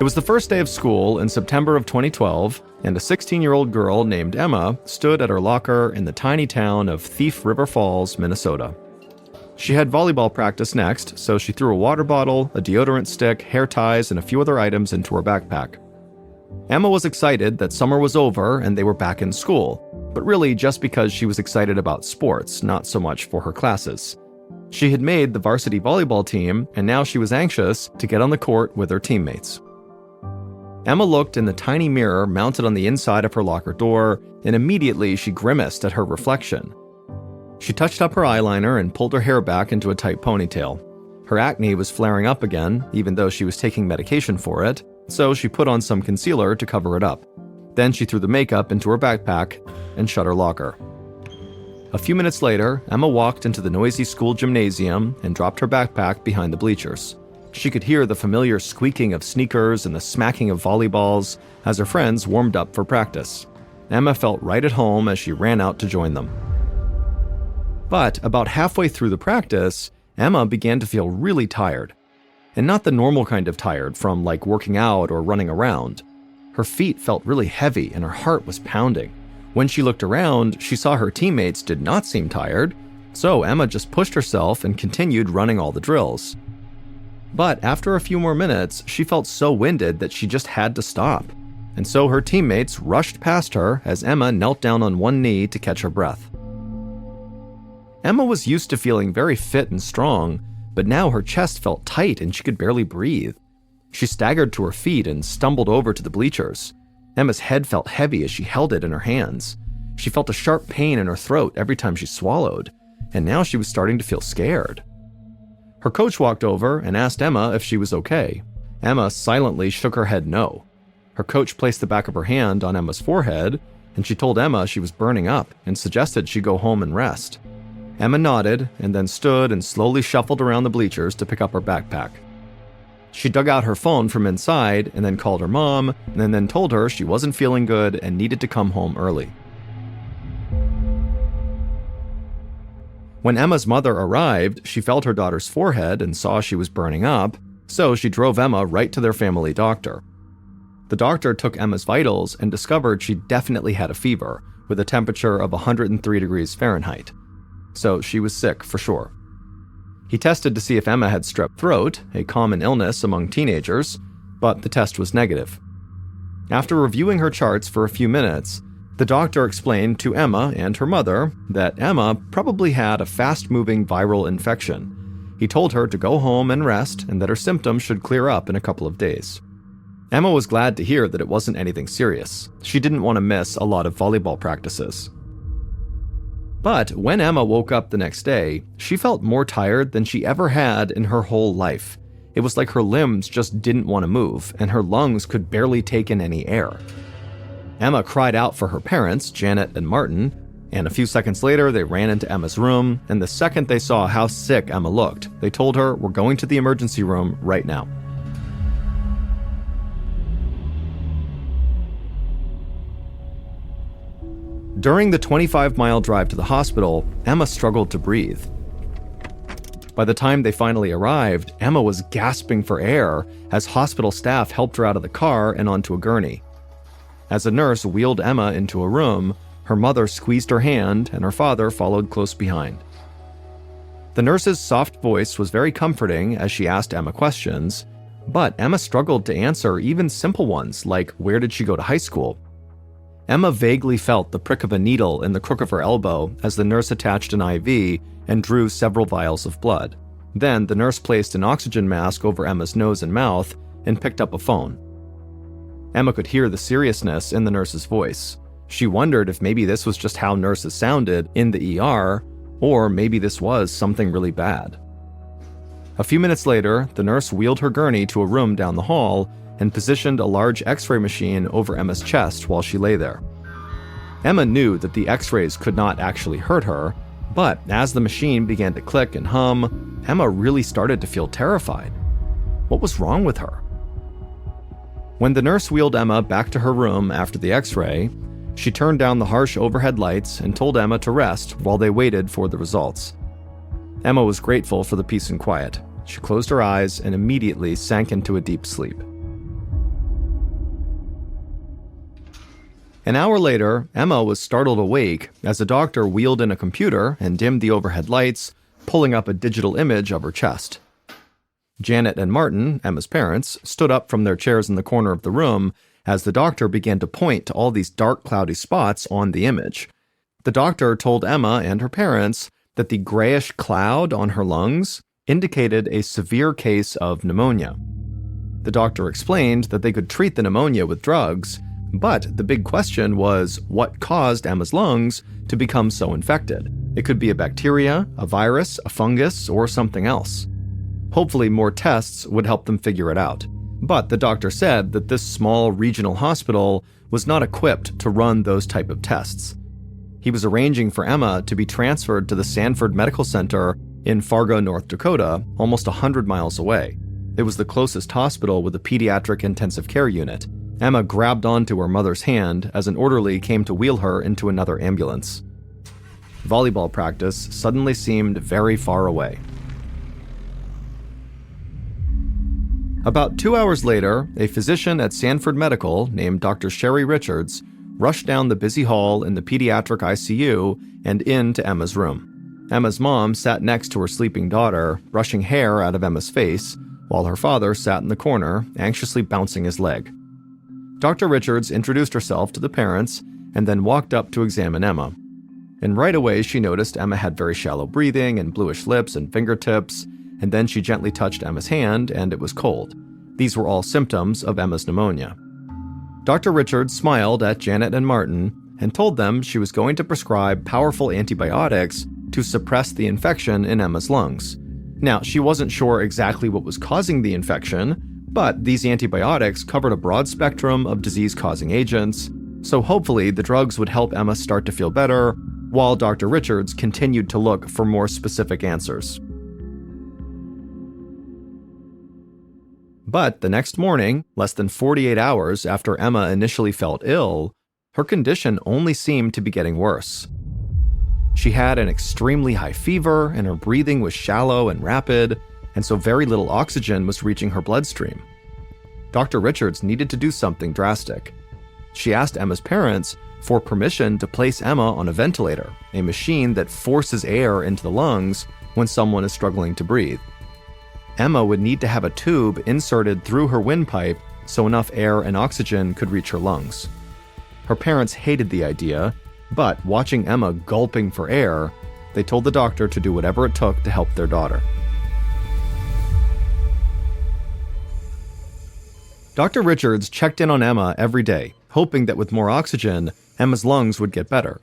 was the first day of school in September of 2012, and a 16-year-old girl named Emma stood at her locker in the tiny town of Thief River Falls, Minnesota. She had volleyball practice next, so she threw a water bottle, a deodorant stick, hair ties, and a few other items into her backpack. Emma was excited that summer was over and they were back in school, but really just because she was excited about sports, not so much for her classes. She had made the varsity volleyball team, and now she was anxious to get on the court with her teammates. Emma looked in the tiny mirror mounted on the inside of her locker door, and immediately she grimaced at her reflection. She touched up her eyeliner and pulled her hair back into a tight ponytail. Her acne was flaring up again, even though she was taking medication for it, so she put on some concealer to cover it up. Then she threw the makeup into her backpack and shut her locker. A few minutes later, Emma walked into the noisy school gymnasium and dropped her backpack behind the bleachers. She could hear the familiar squeaking of sneakers and the smacking of volleyballs as her friends warmed up for practice. Emma felt right at home as she ran out to join them. But about halfway through the practice, Emma began to feel really tired. And not the normal kind of tired from like working out or running around. Her feet felt really heavy and her heart was pounding. When she looked around, she saw her teammates did not seem tired, so Emma just pushed herself and continued running all the drills. But after a few more minutes, she felt so winded that she just had to stop. And so her teammates rushed past her as Emma knelt down on one knee to catch her breath. Emma was used to feeling very fit and strong, but now her chest felt tight and she could barely breathe. She staggered to her feet and stumbled over to the bleachers. Emma's head felt heavy as she held it in her hands. She felt a sharp pain in her throat every time she swallowed, and now she was starting to feel scared. Her coach walked over and asked Emma if she was okay. Emma silently shook her head no. Her coach placed the back of her hand on Emma's forehead, and she told Emma she was burning up and suggested she go home and rest. Emma nodded and then stood and slowly shuffled around the bleachers to pick up her backpack. She dug out her phone from inside and then called her mom and then told her she wasn't feeling good and needed to come home early. When Emma's mother arrived, she felt her daughter's forehead and saw she was burning up, so she drove Emma right to their family doctor. The doctor took Emma's vitals and discovered she definitely had a fever, with a temperature of 103 degrees Fahrenheit. So she was sick for sure. He tested to see if Emma had strep throat, a common illness among teenagers, but the test was negative. After reviewing her charts for a few minutes, the doctor explained to Emma and her mother that Emma probably had a fast-moving viral infection. He told her to go home and rest and that her symptoms should clear up in a couple of days. Emma was glad to hear that it wasn't anything serious. She didn't want to miss a lot of volleyball practices. But when Emma woke up the next day, she felt more tired than she ever had in her whole life. It was like her limbs just didn't want to move, and her lungs could barely take in any air. Emma cried out for her parents, Janet and Martin, and a few seconds later they ran into Emma's room, and the second they saw how sick Emma looked, they told her, "We're going to the emergency room right now." During the 25-mile drive to the hospital, Emma struggled to breathe. By the time they finally arrived, Emma was gasping for air as hospital staff helped her out of the car and onto a gurney. As a nurse wheeled Emma into a room, her mother squeezed her hand and her father followed close behind. The nurse's soft voice was very comforting as she asked Emma questions, but Emma struggled to answer even simple ones like where did she go to high school? Emma vaguely felt the prick of a needle in the crook of her elbow as the nurse attached an IV and drew several vials of blood. Then the nurse placed an oxygen mask over Emma's nose and mouth and picked up a phone. Emma could hear the seriousness in the nurse's voice. She wondered if maybe this was just how nurses sounded in the ER, or maybe this was something really bad. A few minutes later, the nurse wheeled her gurney to a room down the hall and positioned a large X-ray machine over Emma's chest while she lay there. Emma knew that the X-rays could not actually hurt her, but as the machine began to click and hum, Emma really started to feel terrified. What was wrong with her? When the nurse wheeled Emma back to her room after the X-ray, she turned down the harsh overhead lights and told Emma to rest while they waited for the results. Emma was grateful for the peace and quiet. She closed her eyes and immediately sank into a deep sleep. An hour later, Emma was startled awake as a doctor wheeled in a computer and dimmed the overhead lights, pulling up a digital image of her chest. Janet and Martin, Emma's parents, stood up from their chairs in the corner of the room as the doctor began to point to all these dark, cloudy spots on the image. The doctor told Emma and her parents that the grayish cloud on her lungs indicated a severe case of pneumonia. The doctor explained that they could treat the pneumonia with drugs, but the big question was what caused Emma's lungs to become so infected. It could be a bacteria, a virus, a fungus, or something else. Hopefully more tests would help them figure it out. But the doctor said that this small regional hospital was not equipped to run those type of tests. He was arranging for Emma to be transferred to the Sanford Medical Center in Fargo, North Dakota, almost 100 miles away. It was the closest hospital with a pediatric intensive care unit. Emma grabbed onto her mother's hand as an orderly came to wheel her into another ambulance. Volleyball practice suddenly seemed very far away. About 2 hours later, a physician at Sanford Medical named Dr. Sherry Richards rushed down the busy hall in the pediatric ICU and into Emma's room. Emma's mom sat next to her sleeping daughter, brushing hair out of Emma's face, while her father sat in the corner, anxiously bouncing his leg. Dr. Richards introduced herself to the parents and then walked up to examine Emma. And right away she noticed Emma had very shallow breathing and bluish lips and fingertips, and then she gently touched Emma's hand and it was cold. These were all symptoms of Emma's pneumonia. Dr. Richards smiled at Janet and Martin and told them she was going to prescribe powerful antibiotics to suppress the infection in Emma's lungs. Now, she wasn't sure exactly what was causing the infection, but these antibiotics covered a broad spectrum of disease-causing agents, so hopefully the drugs would help Emma start to feel better, while Dr. Richards continued to look for more specific answers. But the next morning, less than 48 hours after Emma initially felt ill, her condition only seemed to be getting worse. She had an extremely high fever, and her breathing was shallow and rapid, and so very little oxygen was reaching her bloodstream. Dr. Richards needed to do something drastic. She asked Emma's parents for permission to place Emma on a ventilator, a machine that forces air into the lungs when someone is struggling to breathe. Emma would need to have a tube inserted through her windpipe so enough air and oxygen could reach her lungs. Her parents hated the idea, but watching Emma gulping for air, they told the doctor to do whatever it took to help their daughter. Dr. Richards checked in on Emma every day, hoping that with more oxygen, Emma's lungs would get better.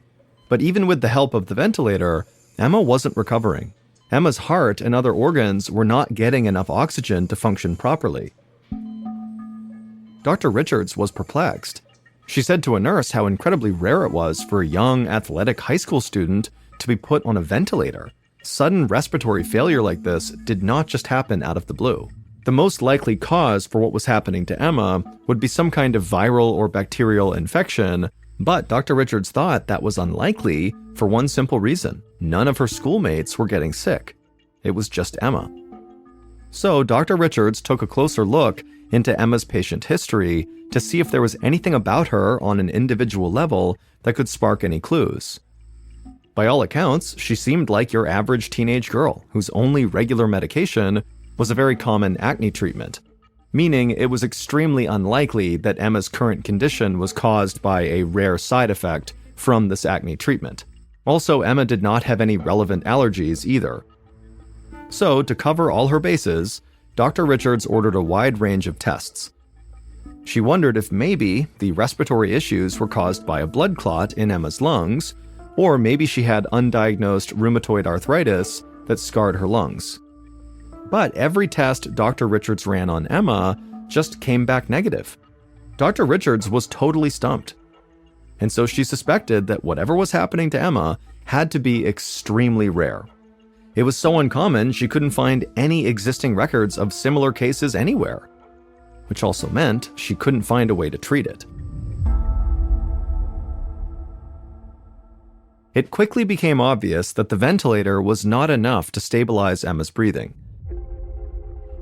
But even with the help of the ventilator, Emma wasn't recovering. Emma's heart and other organs were not getting enough oxygen to function properly. Dr. Richards was perplexed. She said to a nurse how incredibly rare it was for a young, athletic high school student to be put on a ventilator. Sudden respiratory failure like this did not just happen out of the blue. The most likely cause for what was happening to Emma would be some kind of viral or bacterial infection, but Dr. Richards thought that was unlikely for one simple reason. None of her schoolmates were getting sick. It was just Emma. So Dr. Richards took a closer look into Emma's patient history to see if there was anything about her on an individual level that could spark any clues. By all accounts, she seemed like your average teenage girl whose only regular medication was a very common acne treatment, meaning it was extremely unlikely that Emma's current condition was caused by a rare side effect from this acne treatment. Also, Emma did not have any relevant allergies either. So, to cover all her bases, Dr. Richards ordered a wide range of tests. She wondered if maybe the respiratory issues were caused by a blood clot in Emma's lungs, or maybe she had undiagnosed rheumatoid arthritis that scarred her lungs. But every test Dr. Richards ran on Emma just came back negative. Dr. Richards was totally stumped. And so she suspected that whatever was happening to Emma had to be extremely rare. It was so uncommon she couldn't find any existing records of similar cases anywhere, which also meant she couldn't find a way to treat it. It quickly became obvious that the ventilator was not enough to stabilize Emma's breathing.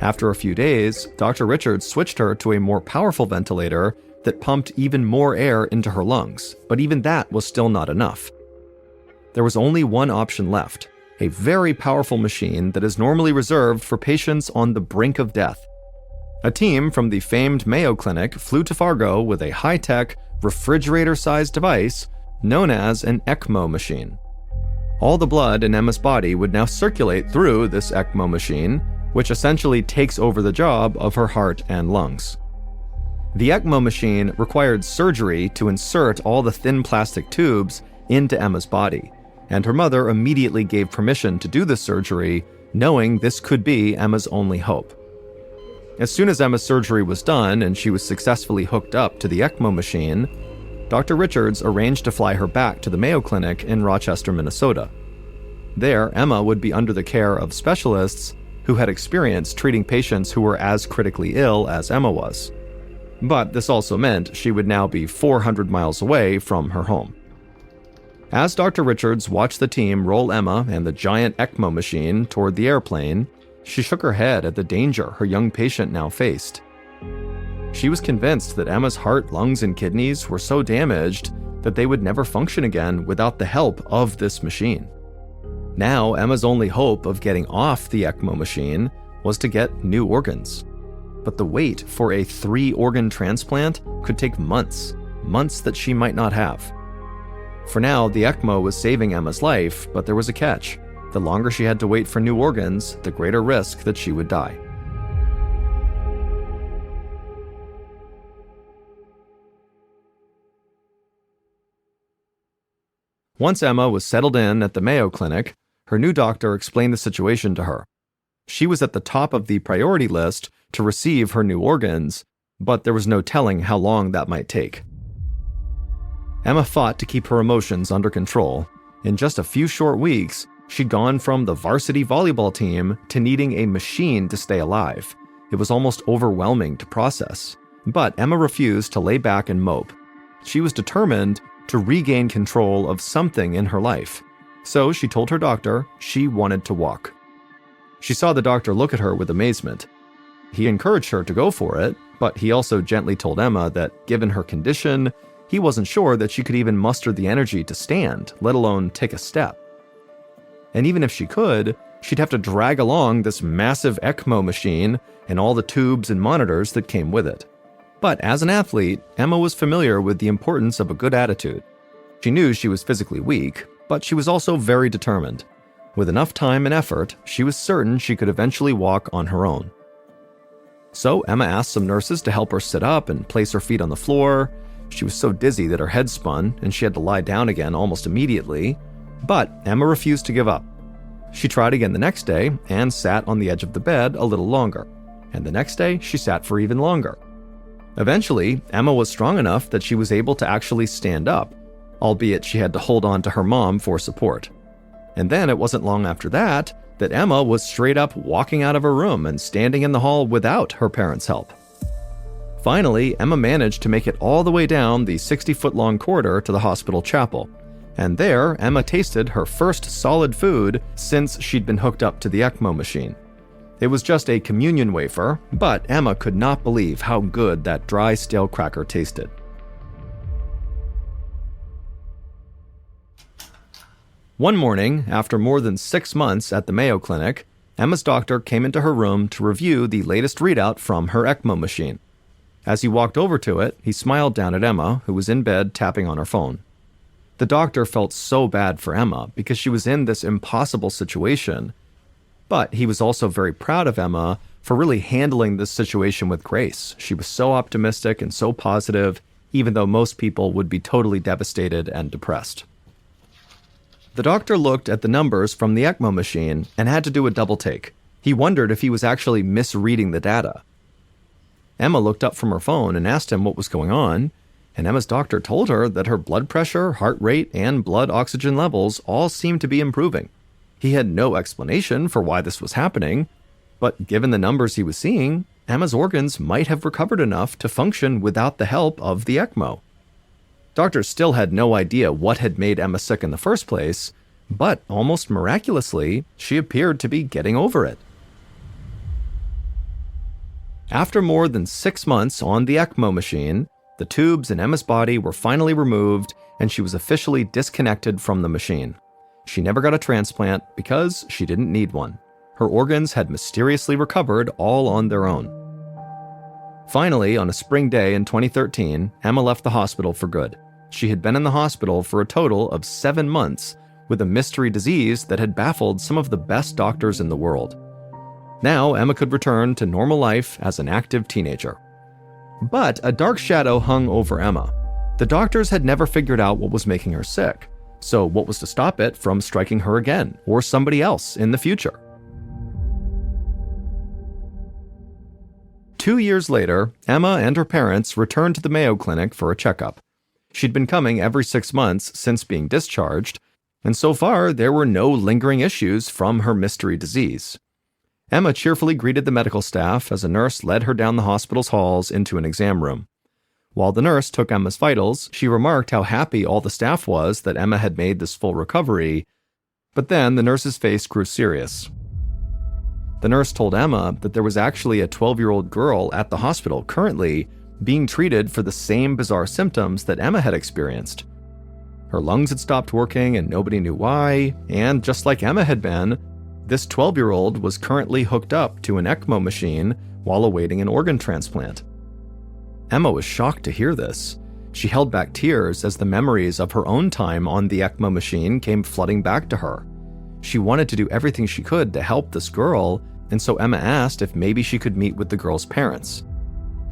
After a few days, Dr. Richards switched her to a more powerful ventilator that pumped even more air into her lungs, but even that was still not enough. There was only one option left, a very powerful machine that is normally reserved for patients on the brink of death. A team from the famed Mayo Clinic flew to Fargo with a high-tech, refrigerator-sized device known as an ECMO machine. All the blood in Emma's body would now circulate through this ECMO machine, which essentially takes over the job of her heart and lungs. The ECMO machine required surgery to insert all the thin plastic tubes into Emma's body, and her mother immediately gave permission to do the surgery, knowing this could be Emma's only hope. As soon as Emma's surgery was done and she was successfully hooked up to the ECMO machine, Dr. Richards arranged to fly her back to the Mayo Clinic in Rochester, Minnesota. There, Emma would be under the care of specialists who had experience treating patients who were as critically ill as Emma was. But this also meant she would now be 400 miles away from her home. As Dr. Richards watched the team roll Emma and the giant ECMO machine toward the airplane, she shook her head at the danger her young patient now faced. She was convinced that Emma's heart, lungs, and kidneys were so damaged that they would never function again without the help of this machine. Now, Emma's only hope of getting off the ECMO machine was to get new organs. But the wait for a 3-organ transplant could take months that she might not have. For now, the ECMO was saving Emma's life, but there was a catch. The longer she had to wait for new organs, the greater risk that she would die. Once Emma was settled in at the Mayo Clinic, her new doctor explained the situation to her. She was at the top of the priority list to receive her new organs, but there was no telling how long that might take. Emma fought to keep her emotions under control. In just a few short weeks, she'd gone from the varsity volleyball team to needing a machine to stay alive. It was almost overwhelming to process. But Emma refused to lay back and mope. She was determined to regain control of something in her life. So she told her doctor she wanted to walk. She saw the doctor look at her with amazement. He encouraged her to go for it, but he also gently told Emma that given her condition, he wasn't sure that she could even muster the energy to stand, let alone take a step. And even if she could, she'd have to drag along this massive ECMO machine and all the tubes and monitors that came with it. But as an athlete, Emma was familiar with the importance of a good attitude. She knew she was physically weak, but she was also very determined. With enough time and effort, she was certain she could eventually walk on her own. So Emma asked some nurses to help her sit up and place her feet on the floor. She was so dizzy that her head spun, and she had to lie down again almost immediately. But Emma refused to give up. She tried again the next day and sat on the edge of the bed a little longer. And the next day, she sat for even longer. Eventually, Emma was strong enough that she was able to actually stand up, albeit she had to hold on to her mom for support. And then it wasn't long after that Emma was straight up walking out of her room and standing in the hall without her parents' help. Finally, Emma managed to make it all the way down the 60-foot-long corridor to the hospital chapel. And there, Emma tasted her first solid food since she'd been hooked up to the ECMO machine. It was just a communion wafer, but Emma could not believe how good that dry, stale cracker tasted. One morning, after more than 6 months at the Mayo Clinic, Emma's doctor came into her room to review the latest readout from her ECMO machine. As he walked over to it, he smiled down at Emma, who was in bed tapping on her phone. The doctor felt so bad for Emma because she was in this impossible situation, but he was also very proud of Emma for really handling this situation with grace. She was so optimistic and so positive, even though most people would be totally devastated and depressed. The doctor looked at the numbers from the ECMO machine and had to do a double take. He wondered if he was actually misreading the data. Emma looked up from her phone and asked him what was going on, and Emma's doctor told her that her blood pressure, heart rate, and blood oxygen levels all seemed to be improving. He had no explanation for why this was happening, but given the numbers he was seeing, Emma's organs might have recovered enough to function without the help of the ECMO. Doctors still had no idea what had made Emma sick in the first place, but almost miraculously, she appeared to be getting over it. After more than 6 months on the ECMO machine, The tubes in Emma's body were finally removed, and she was officially disconnected from the machine. She never got a transplant because she didn't need one. Her organs had mysteriously recovered all on their own. Finally, on a spring day in 2013, Emma left the hospital for good. She had been in the hospital for a total of 7 months with a mystery disease that had baffled some of the best doctors in the world. Now, Emma could return to normal life as an active teenager. But a dark shadow hung over Emma. The doctors had never figured out what was making her sick. So what was to stop it from striking her again, or somebody else in the future? 2 years later, Emma and her parents returned to the Mayo Clinic for a checkup. She'd been coming every 6 months since being discharged, and so far there were no lingering issues from her mystery disease. Emma cheerfully greeted the medical staff as a nurse led her down the hospital's halls into an exam room. While the nurse took Emma's vitals, she remarked how happy all the staff was that Emma had made this full recovery, but then the nurse's face grew serious. The nurse told Emma that there was actually a 12-year-old girl at the hospital currently being treated for the same bizarre symptoms that Emma had experienced. Her lungs had stopped working and nobody knew why, and just like Emma had been, this 12-year-old was currently hooked up to an ECMO machine while awaiting an organ transplant. Emma was shocked to hear this. She held back tears as the memories of her own time on the ECMO machine came flooding back to her. She wanted to do everything she could to help this girl, and so Emma asked if maybe she could meet with the girl's parents.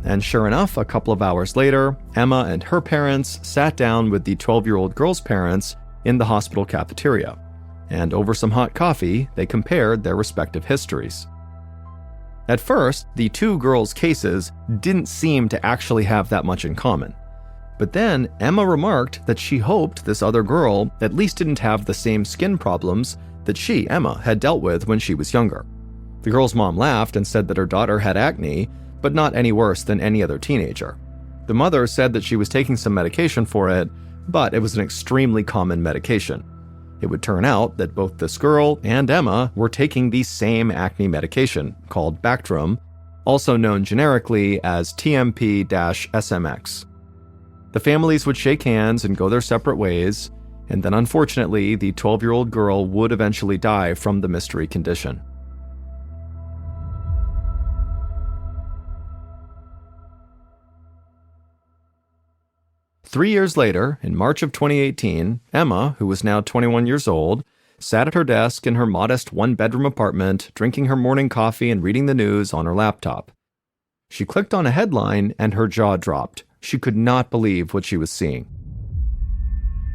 And sure enough, a couple of hours later, Emma and her parents sat down with the 12-year-old girl's parents in the hospital cafeteria. And over some hot coffee, they compared their respective histories. At first, the two girls' cases didn't seem to actually have that much in common. But then, Emma remarked that she hoped this other girl at least didn't have the same skin problems that she, Emma, had dealt with when she was younger. The girl's mom laughed and said that her daughter had acne, but not any worse than any other teenager. The mother said that she was taking some medication for it, but it was an extremely common medication. It would turn out that both this girl and Emma were taking the same acne medication, called Bactrim, also known generically as TMP-SMX. The families would shake hands and go their separate ways, and then unfortunately, the 12-year-old girl would eventually die from the mystery condition. Three years later, in March of 2018, Emma, who was now 21 years old, sat at her desk in her modest one-bedroom apartment, drinking her morning coffee and reading the news on her laptop. She clicked on a headline and her jaw dropped. She could not believe what she was seeing.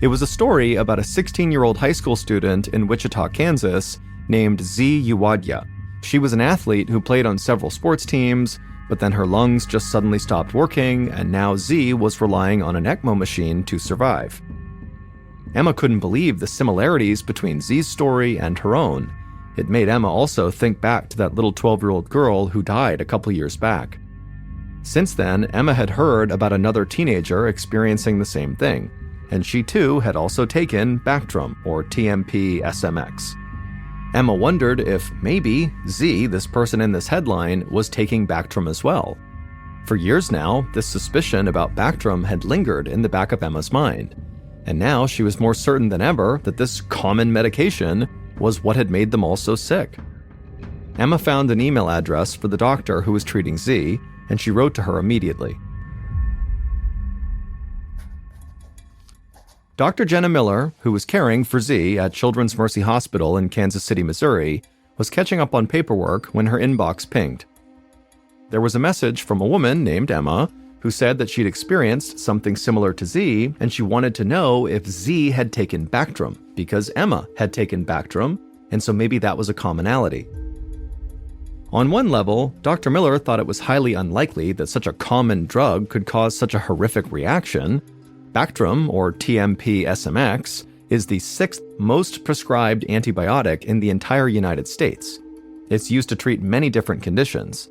It was a story about a 16-year-old high school student in Wichita, Kansas, named Z Uwadya. She was an athlete who played on several sports teams, but then her lungs just suddenly stopped working, and now Z was relying on an ECMO machine to survive. Emma couldn't believe the similarities between Z's story and her own. It made Emma also think back to that little 12-year-old girl who died a couple years back. Since then, Emma had heard about another teenager experiencing the same thing, and she too had also taken Bactrim, or TMP-SMX. Emma wondered if maybe Z, this person in this headline, was taking Bactrim as well. For years now, this suspicion about Bactrim had lingered in the back of Emma's mind, and now she was more certain than ever that this common medication was what had made them all so sick. Emma found an email address for the doctor who was treating Z, and she wrote to her immediately. Dr. Jenna Miller, who was caring for Z at Children's Mercy Hospital in Kansas City, Missouri, was catching up on paperwork when her inbox pinged. There was a message from a woman named Emma who said that she'd experienced something similar to Z, and she wanted to know if Z had taken Bactrim, because Emma had taken Bactrim, and so maybe that was a commonality. On one level, Dr. Miller thought it was highly unlikely that such a common drug could cause such a horrific reaction. Bactrim, or TMP-SMX, is the 6th most prescribed antibiotic in the entire United States. It's used to treat many different conditions.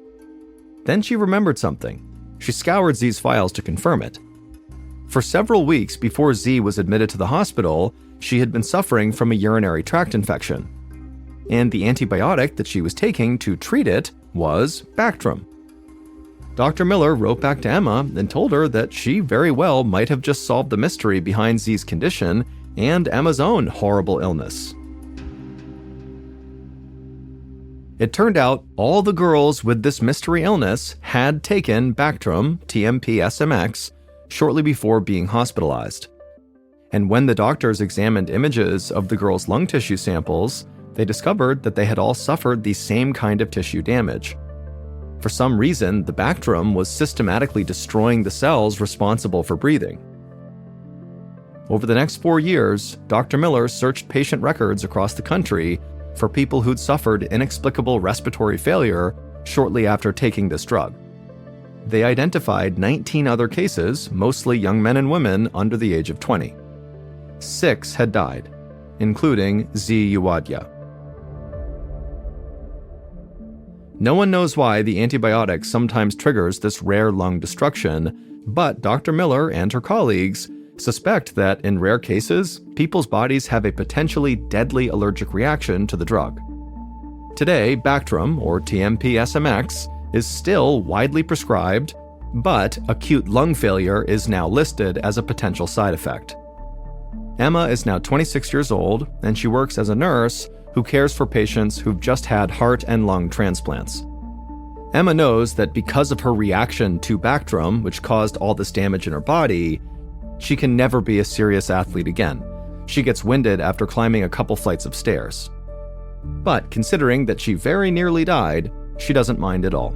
Then she remembered something. She scoured Z's files to confirm it. For several weeks before Z was admitted to the hospital, she had been suffering from a urinary tract infection. And the antibiotic that she was taking to treat it was Bactrim. Dr. Miller wrote back to Emma and told her that she very well might have just solved the mystery behind Z's condition and Emma's own horrible illness. It turned out all the girls with this mystery illness had taken Bactrim, TMP-SMX, shortly before being hospitalized. And when the doctors examined images of the girls' lung tissue samples, they discovered that they had all suffered the same kind of tissue damage. For some reason, the Bactrim was systematically destroying the cells responsible for breathing. Over the next 4 years, Dr. Miller searched patient records across the country for people who'd suffered inexplicable respiratory failure shortly after taking this drug. They identified 19 other cases, mostly young men and women under the age of 20. 6 had died, including Z. Uwadya. No one knows why the antibiotic sometimes triggers this rare lung destruction, but Dr. Miller and her colleagues suspect that in rare cases, people's bodies have a potentially deadly allergic reaction to the drug. Today, Bactrim, or TMP-SMX, is still widely prescribed, but acute lung failure is now listed as a potential side effect. Emma is now 26 years old, and she works as a nurse who cares for patients who've just had heart and lung transplants. Emma knows that because of her reaction to Bactrim, which caused all this damage in her body, she can never be a serious athlete again. She gets winded after climbing a couple flights of stairs. But considering that she very nearly died, she doesn't mind at all.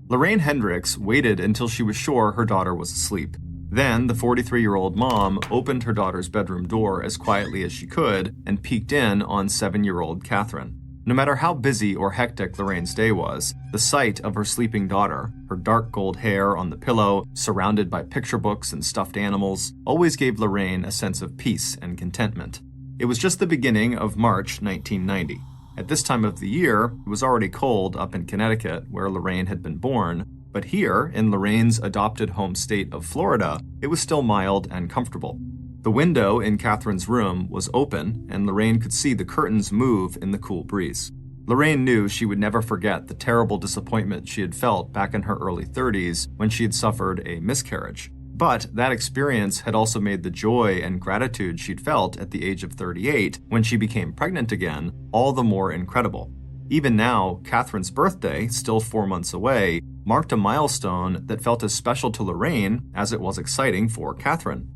Lorraine Hendricks waited until she was sure her daughter was asleep. Then, the 43-year-old mom opened her daughter's bedroom door as quietly as she could and peeked in on 7-year-old Catherine. No matter how busy or hectic Lorraine's day was, the sight of her sleeping daughter, her dark gold hair on the pillow, surrounded by picture books and stuffed animals, always gave Lorraine a sense of peace and contentment. It was just the beginning of March 1990. At this time of the year, it was already cold up in Connecticut, where Lorraine had been born, but here, in Lorraine's adopted home state of Florida, it was still mild and comfortable. The window in Catherine's room was open, and Lorraine could see the curtains move in the cool breeze. Lorraine knew she would never forget the terrible disappointment she had felt back in her early 30s when she had suffered a miscarriage. But that experience had also made the joy and gratitude she'd felt at the age of 38 when she became pregnant again all the more incredible. Even now, Catherine's birthday, still 4 months away, marked a milestone that felt as special to Lorraine as it was exciting for Catherine.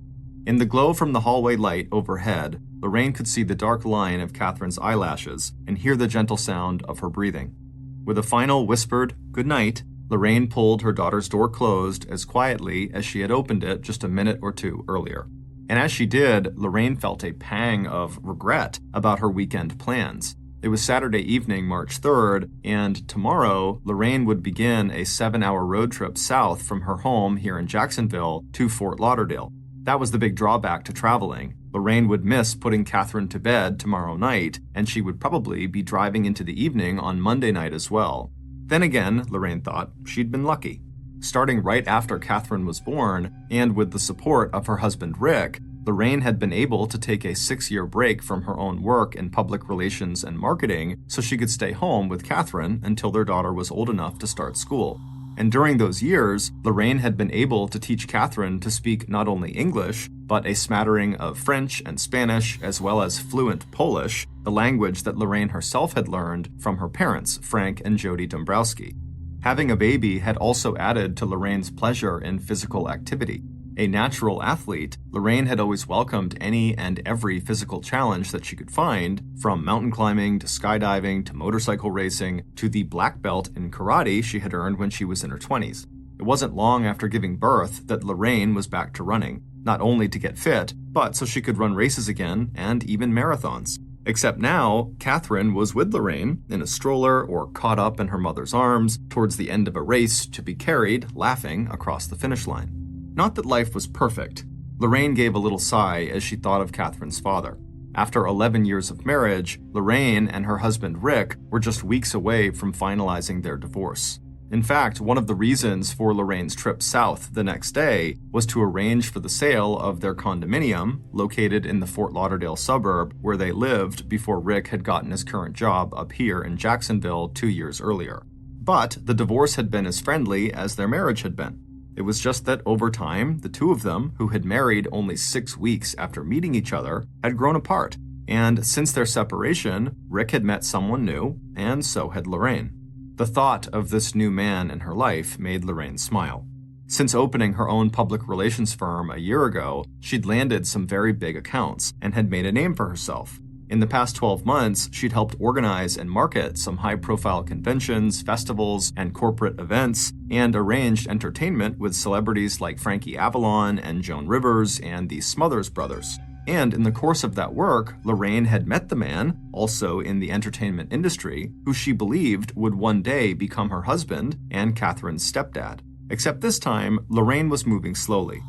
In the glow from the hallway light overhead, Lorraine could see the dark line of Catherine's eyelashes and hear the gentle sound of her breathing. With a final whispered "good night," Lorraine pulled her daughter's door closed as quietly as she had opened it just a minute or two earlier. And as she did, Lorraine felt a pang of regret about her weekend plans. It was Saturday evening, March 3rd, and tomorrow, Lorraine would begin a 7-hour road trip south from her home here in Jacksonville to Fort Lauderdale. That was the big drawback to traveling. Lorraine would miss putting Catherine to bed tomorrow night, and she would probably be driving into the evening on Monday night as well. Then again, Lorraine thought, she'd been lucky. Starting right after Catherine was born, and with the support of her husband Rick, Lorraine had been able to take a 6-year break from her own work in public relations and marketing so she could stay home with Catherine until their daughter was old enough to start school. And during those years, Lorraine had been able to teach Catherine to speak not only English, but a smattering of French and Spanish, as well as fluent Polish, the language that Lorraine herself had learned from her parents, Frank and Jody Dombrowski. Having a baby had also added to Lorraine's pleasure in physical activity. A natural athlete, Lorraine had always welcomed any and every physical challenge that she could find, from mountain climbing to skydiving to motorcycle racing to the black belt in karate she had earned when she was in her 20s. It wasn't long after giving birth that Lorraine was back to running, not only to get fit, but so she could run races again and even marathons. Except now, Catherine was with Lorraine in a stroller or caught up in her mother's arms towards the end of a race to be carried, laughing, across the finish line. Not that life was perfect. Lorraine gave a little sigh as she thought of Catherine's father. After 11 years of marriage, Lorraine and her husband Rick were just weeks away from finalizing their divorce. In fact, one of the reasons for Lorraine's trip south the next day was to arrange for the sale of their condominium located in the Fort Lauderdale suburb where they lived before Rick had gotten his current job up here in Jacksonville 2 years earlier. But the divorce had been as friendly as their marriage had been. It was just that over time, the two of them, who had married only 6 weeks after meeting each other, had grown apart. And since their separation, Rick had met someone new, and so had Lorraine. The thought of this new man in her life made Lorraine smile. Since opening her own public relations firm a year ago, she'd landed some very big accounts and had made a name for herself. In the past 12 months, she'd helped organize and market some high-profile conventions, festivals, and corporate events, and arranged entertainment with celebrities like Frankie Avalon and Joan Rivers and the Smothers Brothers. And in the course of that work, Lorraine had met the man, also in the entertainment industry, who she believed would one day become her husband and Catherine's stepdad. Except this time, Lorraine was moving slowly.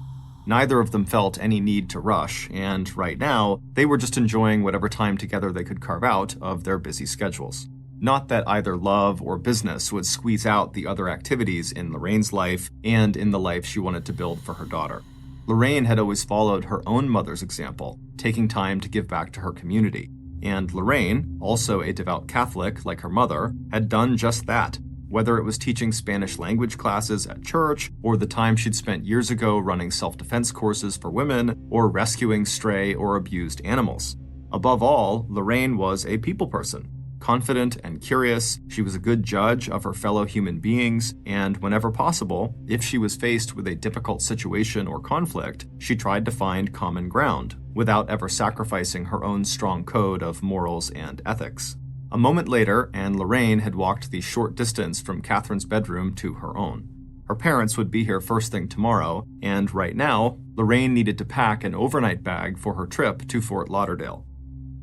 Neither of them felt any need to rush, and right now, they were just enjoying whatever time together they could carve out of their busy schedules. Not that either love or business would squeeze out the other activities in Lorraine's life and in the life she wanted to build for her daughter. Lorraine had always followed her own mother's example, taking time to give back to her community. And Lorraine, also a devout Catholic like her mother, had done just that, whether it was teaching Spanish language classes at church, or the time she'd spent years ago running self-defense courses for women, or rescuing stray or abused animals. Above all, Lorraine was a people person. Confident and curious, she was a good judge of her fellow human beings, and whenever possible, if she was faced with a difficult situation or conflict, she tried to find common ground, without ever sacrificing her own strong code of morals and ethics. A moment later, and Lorraine had walked the short distance from Catherine's bedroom to her own. Her parents would be here first thing tomorrow, and right now, Lorraine needed to pack an overnight bag for her trip to Fort Lauderdale.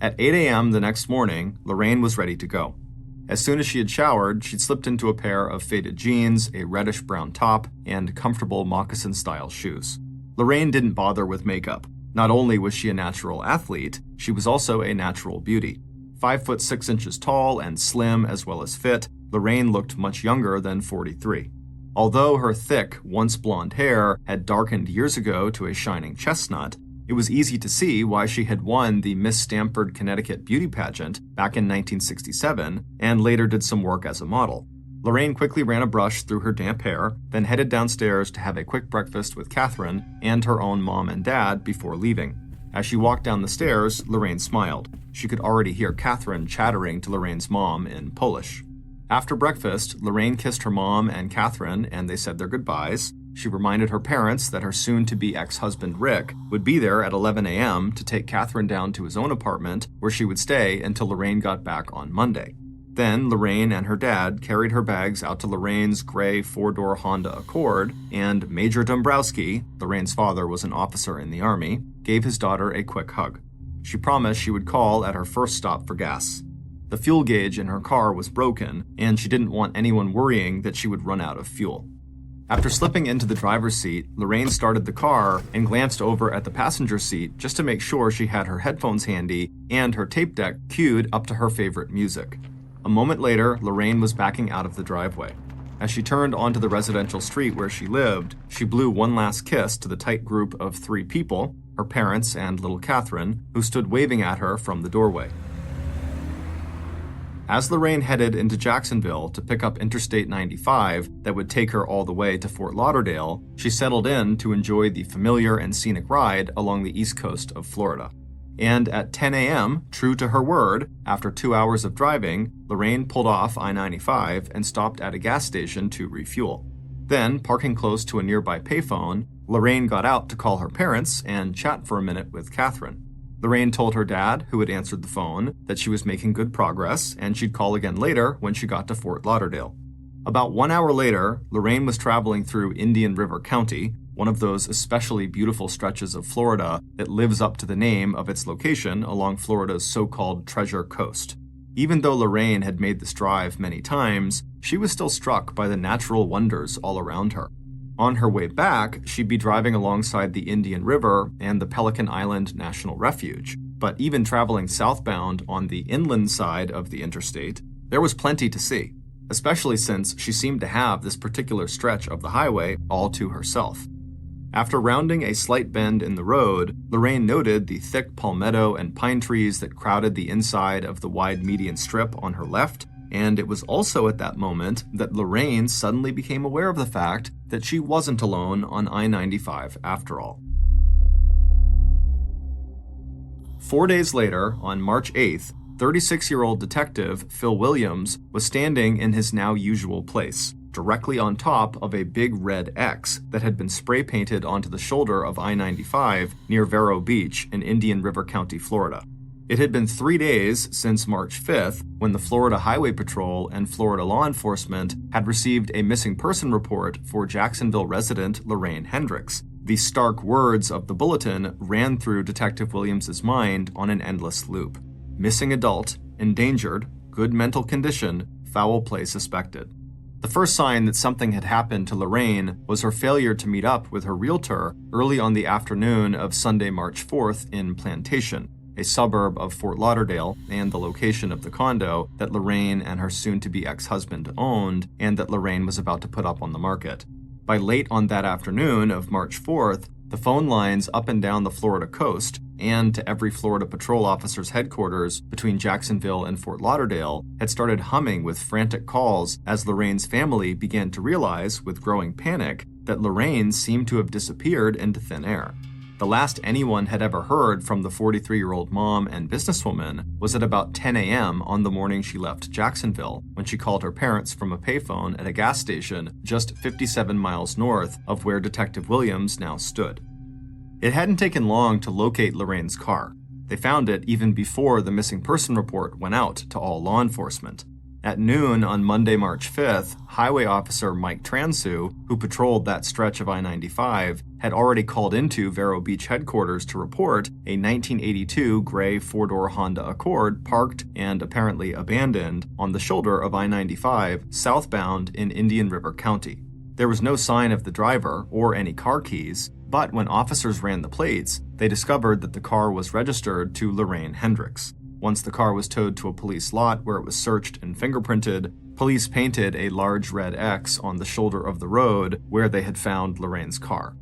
At 8 a.m. the next morning, Lorraine was ready to go. As soon as she had showered, she'd slipped into a pair of faded jeans, a reddish-brown top, and comfortable moccasin-style shoes. Lorraine didn't bother with makeup. Not only was she a natural athlete, she was also a natural beauty. 5 foot 6 inches tall and slim as well as fit, Lorraine looked much younger than 43. Although her thick, once blonde hair had darkened years ago to a shining chestnut, it was easy to see why she had won the Miss Stamford, Connecticut beauty pageant back in 1967 and later did some work as a model. Lorraine quickly ran a brush through her damp hair, then headed downstairs to have a quick breakfast with Catherine and her own mom and dad before leaving. As she walked down the stairs, Lorraine smiled. She could already hear Catherine chattering to Lorraine's mom in Polish. After breakfast, Lorraine kissed her mom and Catherine, and they said their goodbyes. She reminded her parents that her soon-to-be ex-husband Rick would be there at 11 a.m. to take Catherine down to his own apartment, where she would stay until Lorraine got back on Monday. Then Lorraine and her dad carried her bags out to Lorraine's gray 4-door Honda Accord, and Major Dombrowski, Lorraine's father was an officer in the Army, gave his daughter a quick hug. She promised she would call at her first stop for gas. The fuel gauge in her car was broken, and she didn't want anyone worrying that she would run out of fuel. After slipping into the driver's seat, Lorraine started the car and glanced over at the passenger seat just to make sure she had her headphones handy and her tape deck queued up to her favorite music. A moment later, Lorraine was backing out of the driveway. As she turned onto the residential street where she lived, she blew one last kiss to the tight group of 3 people, her parents and little Catherine, who stood waving at her from the doorway. As Lorraine headed into Jacksonville to pick up Interstate 95 that would take her all the way to Fort Lauderdale, she settled in to enjoy the familiar and scenic ride along the east coast of Florida. And at 10 a.m., true to her word, after 2 hours of driving, Lorraine pulled off I-95 and stopped at a gas station to refuel. Then, parking close to a nearby payphone, Lorraine got out to call her parents and chat for a minute with Catherine. Lorraine told her dad, who had answered the phone, that she was making good progress and she'd call again later when she got to Fort Lauderdale. About 1 hour later, Lorraine was traveling through Indian River County, one of those especially beautiful stretches of Florida that lives up to the name of its location along Florida's so-called Treasure Coast. Even though Lorraine had made this drive many times, she was still struck by the natural wonders all around her. On her way back, she'd be driving alongside the Indian River and the Pelican Island National Refuge. But even traveling southbound on the inland side of the interstate, there was plenty to see. especially since she seemed to have this particular stretch of the highway all to herself. After rounding a slight bend in the road, Lorraine noted the thick palmetto and pine trees that crowded the inside of the wide median strip on her left, and it was also at that moment that Lorraine suddenly became aware of the fact that she wasn't alone on I-95 after all. 4 days later, on March 8th, 36-year-old detective Phil Williams was standing in his now usual place, directly on top of a big red X that had been spray painted onto the shoulder of I-95 near Vero Beach in Indian River County, Florida. It had been 3 days since March 5th when the Florida Highway Patrol and Florida law enforcement had received a missing person report for Jacksonville resident Lorraine Hendricks. The stark words of the bulletin ran through Detective Williams' mind on an endless loop. Missing adult, endangered, good mental condition, foul play suspected. The first sign that something had happened to Lorraine was her failure to meet up with her realtor early on the afternoon of Sunday, March 4th in Plantation, a suburb of Fort Lauderdale and the location of the condo that Lorraine and her soon-to-be ex-husband owned and that Lorraine was about to put up on the market. By late on that afternoon of March 4th, the phone lines up and down the Florida coast and to every Florida patrol officer's headquarters between Jacksonville and Fort Lauderdale had started humming with frantic calls as Lorraine's family began to realize, with growing panic, that Lorraine seemed to have disappeared into thin air. The last anyone had ever heard from the 43-year-old mom and businesswoman was at about 10 a.m. on the morning she left Jacksonville, when she called her parents from a payphone at a gas station just 57 miles north of where Detective Williams now stood. It hadn't taken long to locate Lorraine's car. They found it even before the missing person report went out to all law enforcement. At noon on Monday, March 5th, Highway Officer Mike Transu, who patrolled that stretch of I-95, had already called into Vero Beach headquarters to report a 1982 gray four-door Honda Accord parked and apparently abandoned on the shoulder of I-95 southbound in Indian River County. There was no sign of the driver or any car keys, but when officers ran the plates, they discovered that the car was registered to Lorraine Hendricks. Once the car was towed to a police lot where it was searched and fingerprinted, police painted a large red X on the shoulder of the road where they had found Lorraine's car.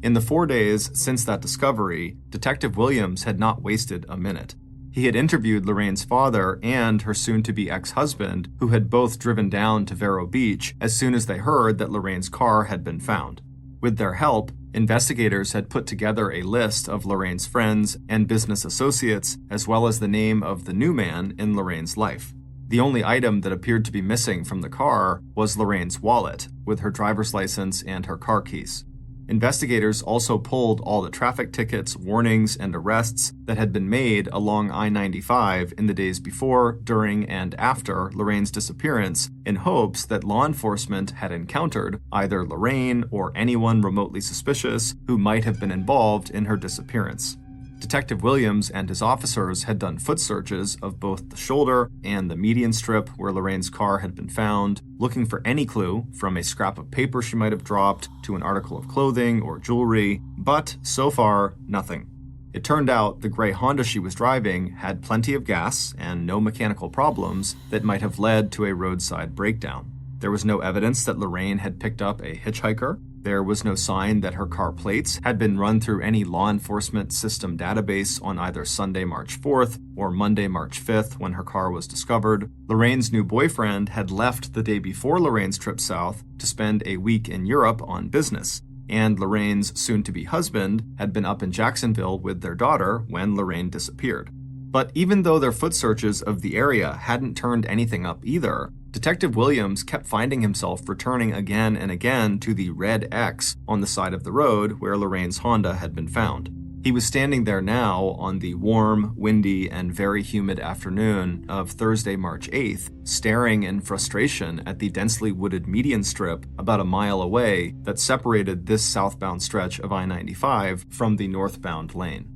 In the 4 days since that discovery, Detective Williams had not wasted a minute. He had interviewed Lorraine's father and her soon-to-be ex-husband, who had both driven down to Vero Beach as soon as they heard that Lorraine's car had been found. With their help, investigators had put together a list of Lorraine's friends and business associates, as well as the name of the new man in Lorraine's life. The only item that appeared to be missing from the car was Lorraine's wallet, with her driver's license and her car keys. Investigators also pulled all the traffic tickets, warnings, and arrests that had been made along I-95 in the days before, during, and after Lorraine's disappearance in hopes that law enforcement had encountered either Lorraine or anyone remotely suspicious who might have been involved in her disappearance. Detective Williams and his officers had done foot searches of both the shoulder and the median strip where Lorraine's car had been found, looking for any clue, from a scrap of paper she might have dropped to an article of clothing or jewelry, but so far, nothing. It turned out the gray Honda she was driving had plenty of gas and no mechanical problems that might have led to a roadside breakdown. There was no evidence that Lorraine had picked up a hitchhiker. There was no sign that her car plates had been run through any law enforcement system database on either Sunday, March 4th or Monday, March 5th when her car was discovered. Lorraine's new boyfriend had left the day before Lorraine's trip south to spend a week in Europe on business, and Lorraine's soon-to-be husband had been up in Jacksonville with their daughter when Lorraine disappeared. But even though their foot searches of the area hadn't turned anything up either, Detective Williams kept finding himself returning again and again to the red X on the side of the road where Lorraine's Honda had been found. He was standing there now on the warm, windy, and very humid afternoon of Thursday, March 8th, staring in frustration at the densely wooded median strip about a mile away that separated this southbound stretch of I-95 from the northbound lane.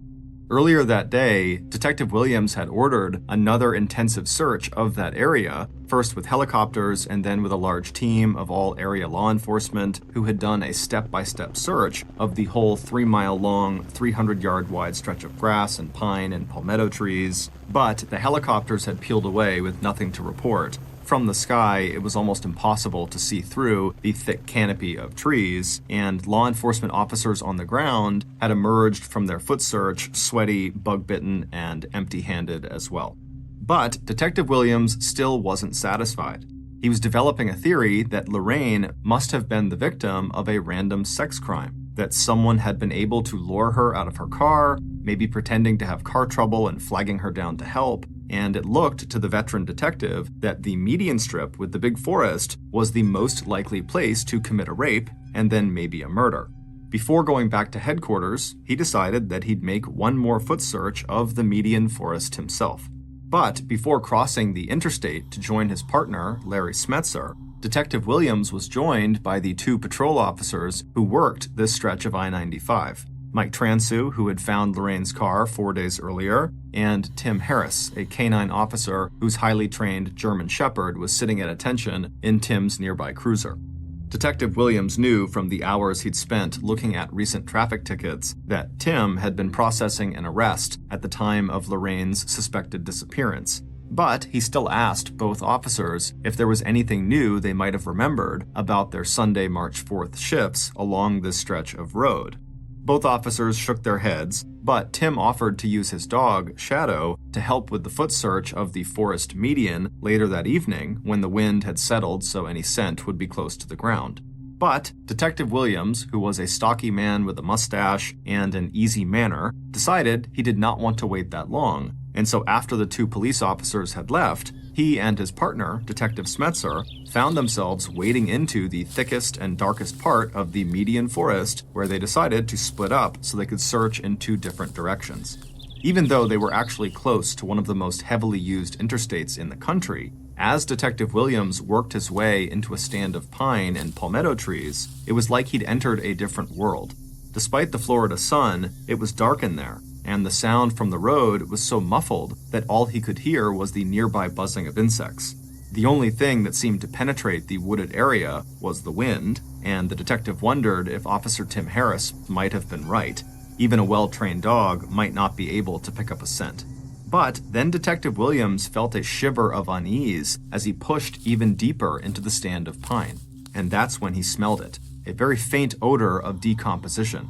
Earlier that day, Detective Williams had ordered another intensive search of that area, first with helicopters and then with a large team of all area law enforcement who had done a step-by-step search of the whole 3-mile-long, 300-yard-wide stretch of grass and pine and palmetto trees. But the helicopters had peeled away with nothing to report. from the sky, it was almost impossible to see through the thick canopy of trees, and law enforcement officers on the ground had emerged from their foot search sweaty, bug-bitten, and empty-handed as well. But Detective Williams still wasn't satisfied. He was developing a theory that Lorraine must have been the victim of a random sex crime, that someone had been able to lure her out of her car, maybe pretending to have car trouble and flagging her down to help, and it looked to the veteran detective that the median strip with the big forest was the most likely place to commit a rape and then maybe a murder. Before going back to headquarters, he decided that he'd make one more foot search of the median forest himself. But before crossing the interstate to join his partner, Larry Smetzer, Detective Williams was joined by the 2 patrol officers who worked this stretch of I-95. Mike Transu, who had found Lorraine's car 4 days earlier, and Tim Harris, a canine officer whose highly trained German Shepherd was sitting at attention in Tim's nearby cruiser. Detective Williams knew from the hours he'd spent looking at recent traffic tickets that Tim had been processing an arrest at the time of Lorraine's suspected disappearance. But he still asked both officers if there was anything new they might have remembered about their Sunday, March 4th shifts along this stretch of road. Both officers shook their heads, but Tim offered to use his dog, Shadow, to help with the foot search of the forest median later that evening when the wind had settled so any scent would be close to the ground. But Detective Williams, who was a stocky man with a mustache and an easy manner, decided he did not want to wait that long, and so after the 2 police officers had left, he and his partner, Detective Smetzer, found themselves wading into the thickest and darkest part of the median forest, where they decided to split up so they could search in 2 different directions. Even though they were actually close to one of the most heavily used interstates in the country, as Detective Williams worked his way into a stand of pine and palmetto trees, it was like he'd entered a different world. Despite the Florida sun, it was dark in there, and the sound from the road was so muffled that all he could hear was the nearby buzzing of insects. The only thing that seemed to penetrate the wooded area was the wind, and the detective wondered if Officer Tim Harris might have been right. Even a well-trained dog might not be able to pick up a scent. But then Detective Williams felt a shiver of unease as he pushed even deeper into the stand of pine, and that's when he smelled it, a very faint odor of decomposition.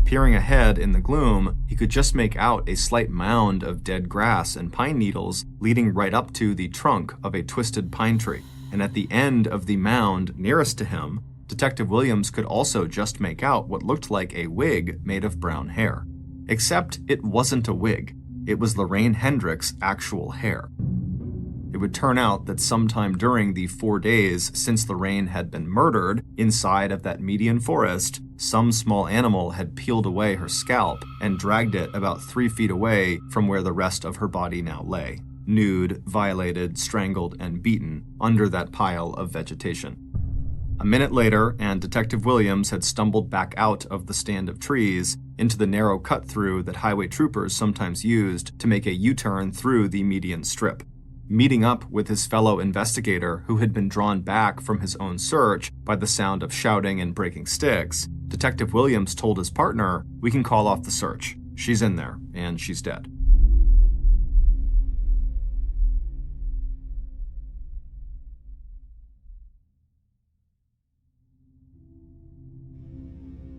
Peering ahead in the gloom, he could just make out a slight mound of dead grass and pine needles leading right up to the trunk of a twisted pine tree, and at the end of the mound nearest to him, Detective Williams could also just make out what looked like a wig made of brown hair. Except it wasn't a wig. It was Lorraine Hendrick's actual hair. It would turn out that sometime during the 4 days since Lorraine had been murdered inside of that median forest, some small animal had peeled away her scalp and dragged it about 3 feet away from where the rest of her body now lay, nude, violated, strangled, and beaten under that pile of vegetation. A minute later, and Detective Williams had stumbled back out of the stand of trees into the narrow cut-through that highway troopers sometimes used to make a U-turn through the median strip. Meeting up with his fellow investigator who had been drawn back from his own search by the sound of shouting and breaking sticks, Detective Williams told his partner, "We can call off the search. She's in there, and she's dead."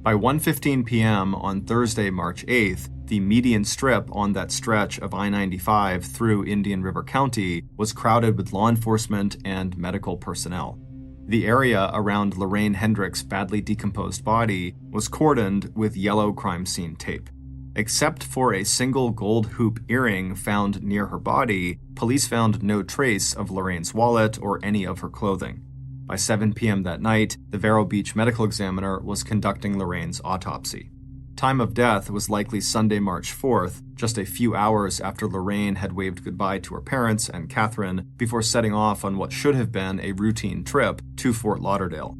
By 1:15 p.m. on Thursday, March 8th, the median strip on that stretch of I-95 through Indian River County was crowded with law enforcement and medical personnel. The area around Lorraine Hendrick's badly decomposed body was cordoned with yellow crime scene tape. Except for a single gold hoop earring found near her body, police found no trace of Lorraine's wallet or any of her clothing. By 7 p.m. that night, the Vero Beach medical examiner was conducting Lorraine's autopsy. Time of death was likely Sunday, March 4th, just a few hours after Lorraine had waved goodbye to her parents and Catherine before setting off on what should have been a routine trip to Fort Lauderdale.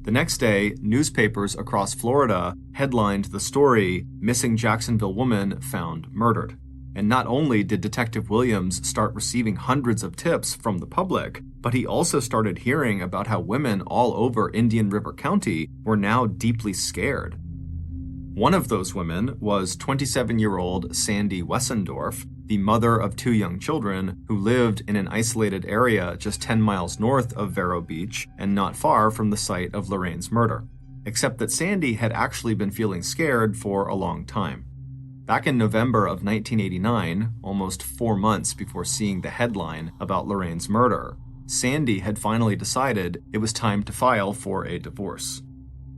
The next day, newspapers across Florida headlined the story, "Missing Jacksonville Woman Found Murdered." And not only did Detective Williams start receiving hundreds of tips from the public, but he also started hearing about how women all over Indian River County were now deeply scared. One of those women was 27-year-old Sandy Wessendorf, the mother of 2 young children who lived in an isolated area just 10 miles north of Vero Beach and not far from the site of Lorraine's murder. Except that Sandy had actually been feeling scared for a long time. Back in November of 1989, almost 4 months before seeing the headline about Lorraine's murder, Sandy had finally decided it was time to file for a divorce.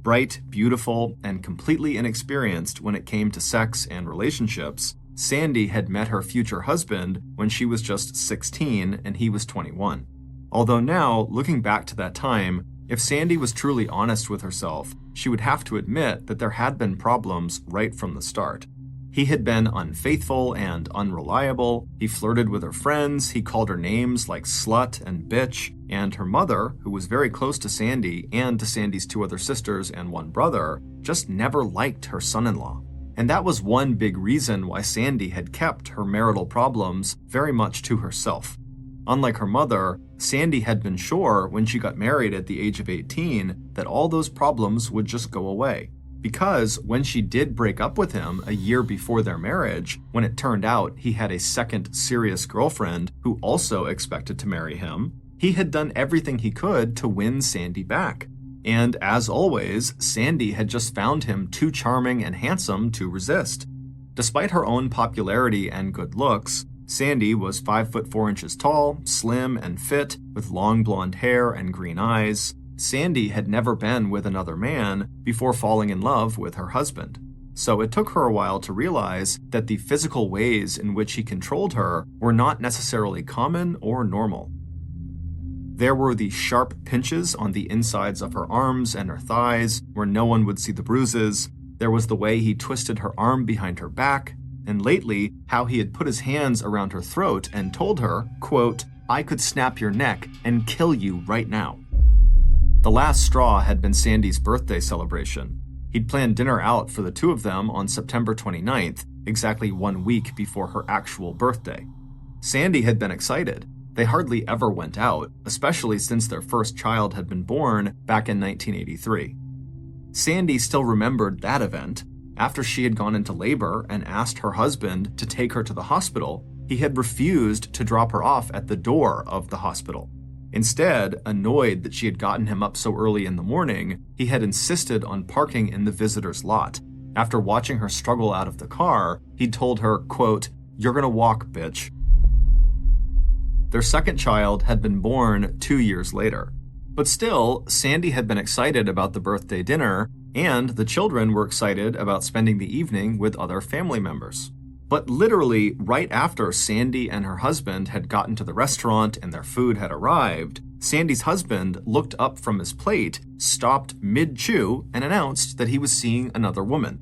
Bright, beautiful, and completely inexperienced when it came to sex and relationships, Sandy had met her future husband when she was just 16 and he was 21. Although now, looking back to that time, if Sandy was truly honest with herself, she would have to admit that there had been problems right from the start. He had been unfaithful and unreliable, he flirted with her friends, he called her names like slut and bitch, and her mother, who was very close to Sandy and to Sandy's 2 other sisters and 1 brother, just never liked her son-in-law. And that was one big reason why Sandy had kept her marital problems very much to herself. Unlike her mother, Sandy had been sure when she got married at the age of 18 that all those problems would just go away. Because when she did break up with him a year before their marriage, when it turned out he had a second serious girlfriend who also expected to marry him, he had done everything he could to win Sandy back. And as always, Sandy had just found him too charming and handsome to resist. Despite her own popularity and good looks, Sandy was 5 foot 4 inches tall, slim and fit, with long blonde hair and green eyes. Sandy had never been with another man before falling in love with her husband. So it took her a while to realize that the physical ways in which he controlled her were not necessarily common or normal. There were the sharp pinches on the insides of her arms and her thighs where no one would see the bruises. There was the way he twisted her arm behind her back. And lately, how he had put his hands around her throat and told her, quote, "I could snap your neck and kill you right now." The last straw had been Sandy's birthday celebration. He'd planned dinner out for the 2 of them on September 29th, exactly 1 week before her actual birthday. Sandy had been excited. They hardly ever went out, especially since their first child had been born back in 1983. Sandy still remembered that event. After she had gone into labor and asked her husband to take her to the hospital, he had refused to drop her off at the door of the hospital. Instead, annoyed that she had gotten him up so early in the morning, he had insisted on parking in the visitor's lot. After watching her struggle out of the car, he'd told her, quote, "You're gonna walk, bitch." Their second child had been born 2 years later. But still, Sandy had been excited about the birthday dinner, and the children were excited about spending the evening with other family members. But literally, right after Sandy and her husband had gotten to the restaurant and their food had arrived, Sandy's husband looked up from his plate, stopped mid-chew, and announced that he was seeing another woman.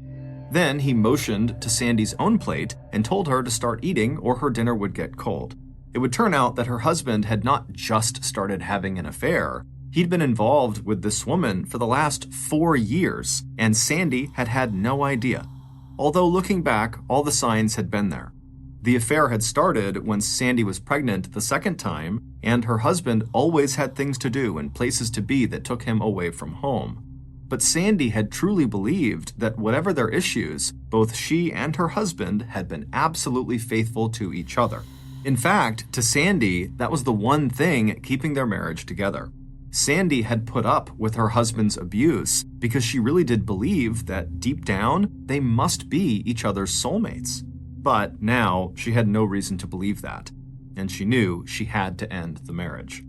Then he motioned to Sandy's own plate and told her to start eating or her dinner would get cold. It would turn out that her husband had not just started having an affair. He'd been involved with this woman for the last 4 years, and Sandy had had no idea. Although looking back, all the signs had been there. The affair had started when Sandy was pregnant the second time, and her husband always had things to do and places to be that took him away from home. But Sandy had truly believed that whatever their issues, both she and her husband had been absolutely faithful to each other. In fact, to Sandy, that was the one thing keeping their marriage together. Sandy had put up with her husband's abuse because she really did believe that deep down, they must be each other's soulmates. But now, she had no reason to believe that, and she knew she had to end the marriage.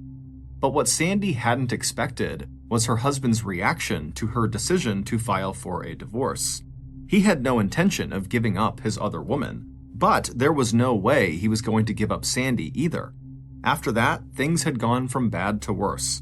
But what Sandy hadn't expected was her husband's reaction to her decision to file for a divorce. He had no intention of giving up his other woman, but there was no way he was going to give up Sandy either. After that, things had gone from bad to worse.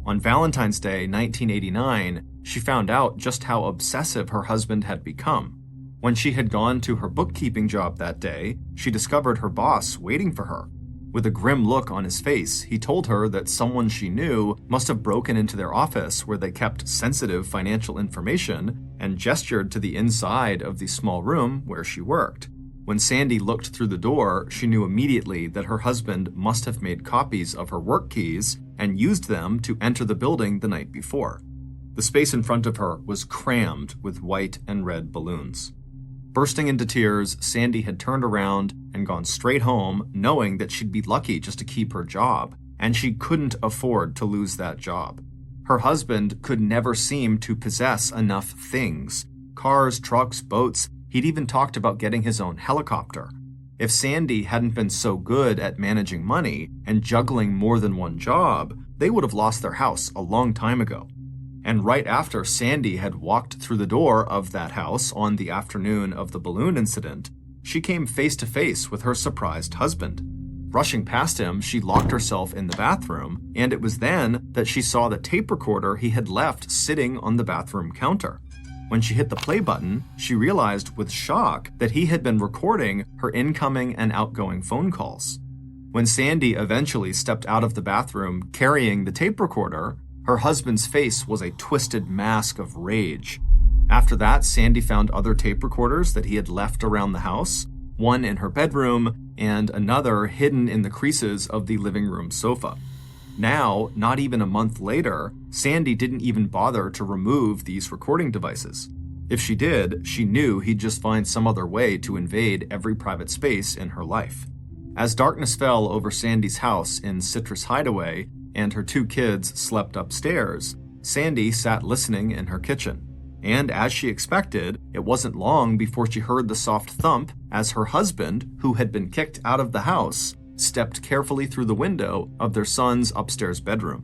On Valentine's Day 1989, she found out just how obsessive her husband had become. When she had gone to her bookkeeping job that day, she discovered her boss waiting for her. With a grim look on his face, he told her that someone she knew must have broken into their office where they kept sensitive financial information and gestured to the inside of the small room where she worked. When Sandy looked through the door, she knew immediately that her husband must have made copies of her work keys and used them to enter the building the night before. The space in front of her was crammed with white and red balloons. Bursting into tears, Sandy had turned around and gone straight home, knowing that she'd be lucky just to keep her job, and she couldn't afford to lose that job. Her husband could never seem to possess enough things. Cars, trucks, boats. He'd even talked about getting his own helicopter. If Sandy hadn't been so good at managing money and juggling more than one job, they would have lost their house a long time ago. And right after Sandy had walked through the door of that house on the afternoon of the balloon incident, she came face to face with her surprised husband. Rushing past him, she locked herself in the bathroom, and it was then that she saw the tape recorder he had left sitting on the bathroom counter. When she hit the play button, she realized with shock that he had been recording her incoming and outgoing phone calls. When Sandy eventually stepped out of the bathroom carrying the tape recorder, her husband's face was a twisted mask of rage. After that, Sandy found other tape recorders that he had left around the house, one in her bedroom and another hidden in the creases of the living room sofa. Now, not even a month later, Sandy didn't even bother to remove these recording devices. If she did, she knew he'd just find some other way to invade every private space in her life. As darkness fell over Sandy's house in Citrus Hideaway and her 2 kids slept upstairs, Sandy sat listening in her kitchen. And as she expected, it wasn't long before she heard the soft thump as her husband, who had been kicked out of the house, stepped carefully through the window of their son's upstairs bedroom.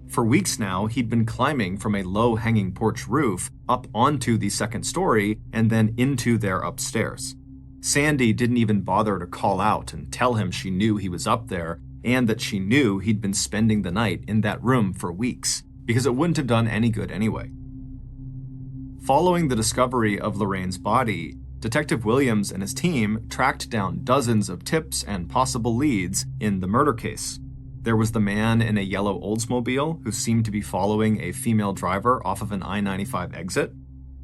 For weeks now, he'd been climbing from a low-hanging porch roof up onto the second story and then into their upstairs. Sandy didn't even bother to call out and tell him she knew he was up there and that she knew he'd been spending the night in that room for weeks, because it wouldn't have done any good anyway. Following the discovery of Lorraine's body, Detective Williams and his team tracked down dozens of tips and possible leads in the murder case. There was the man in a yellow Oldsmobile who seemed to be following a female driver off of an I-95 exit.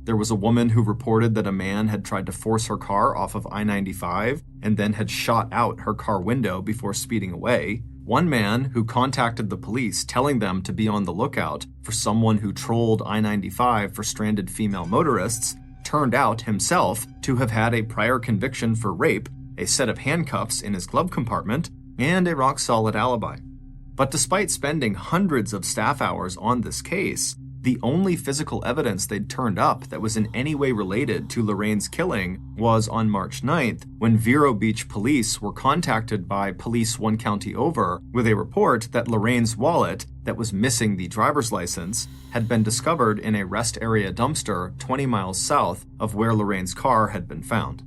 There was a woman who reported that a man had tried to force her car off of I-95 and then had shot out her car window before speeding away. One man who contacted the police telling them to be on the lookout for someone who trolled I-95 for stranded female motorists turned out himself to have had a prior conviction for rape, a set of handcuffs in his glove compartment, and a rock-solid alibi. But despite spending hundreds of staff hours on this case, the only physical evidence they'd turned up that was in any way related to Lorraine's killing was on March 9th, when Vero Beach police were contacted by police 1 county over with a report that Lorraine's wallet, that was missing the driver's license, had been discovered in a rest area dumpster 20 miles south of where Lorraine's car had been found.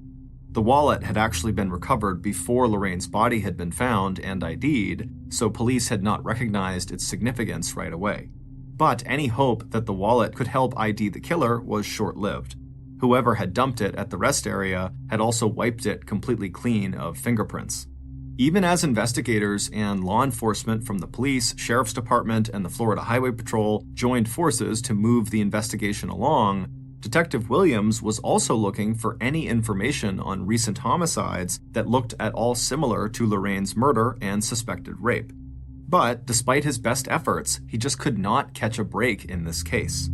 The wallet had actually been recovered before Lorraine's body had been found and ID'd, so police had not recognized its significance right away. But any hope that the wallet could help ID the killer was short-lived. Whoever had dumped it at the rest area had also wiped it completely clean of fingerprints. Even as investigators and law enforcement from the police, sheriff's department, and the Florida Highway Patrol joined forces to move the investigation along, Detective Williams was also looking for any information on recent homicides that looked at all similar to Lorraine's murder and suspected rape. But despite his best efforts, he just could not catch a break in this case.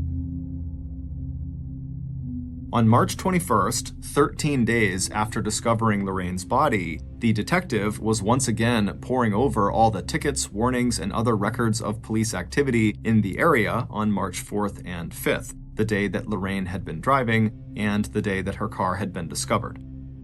On March 21st, 13 days after discovering Lorraine's body, the detective was once again poring over all the tickets, warnings, and other records of police activity in the area on March 4th and 5th, the day that Lorraine had been driving and the day that her car had been discovered.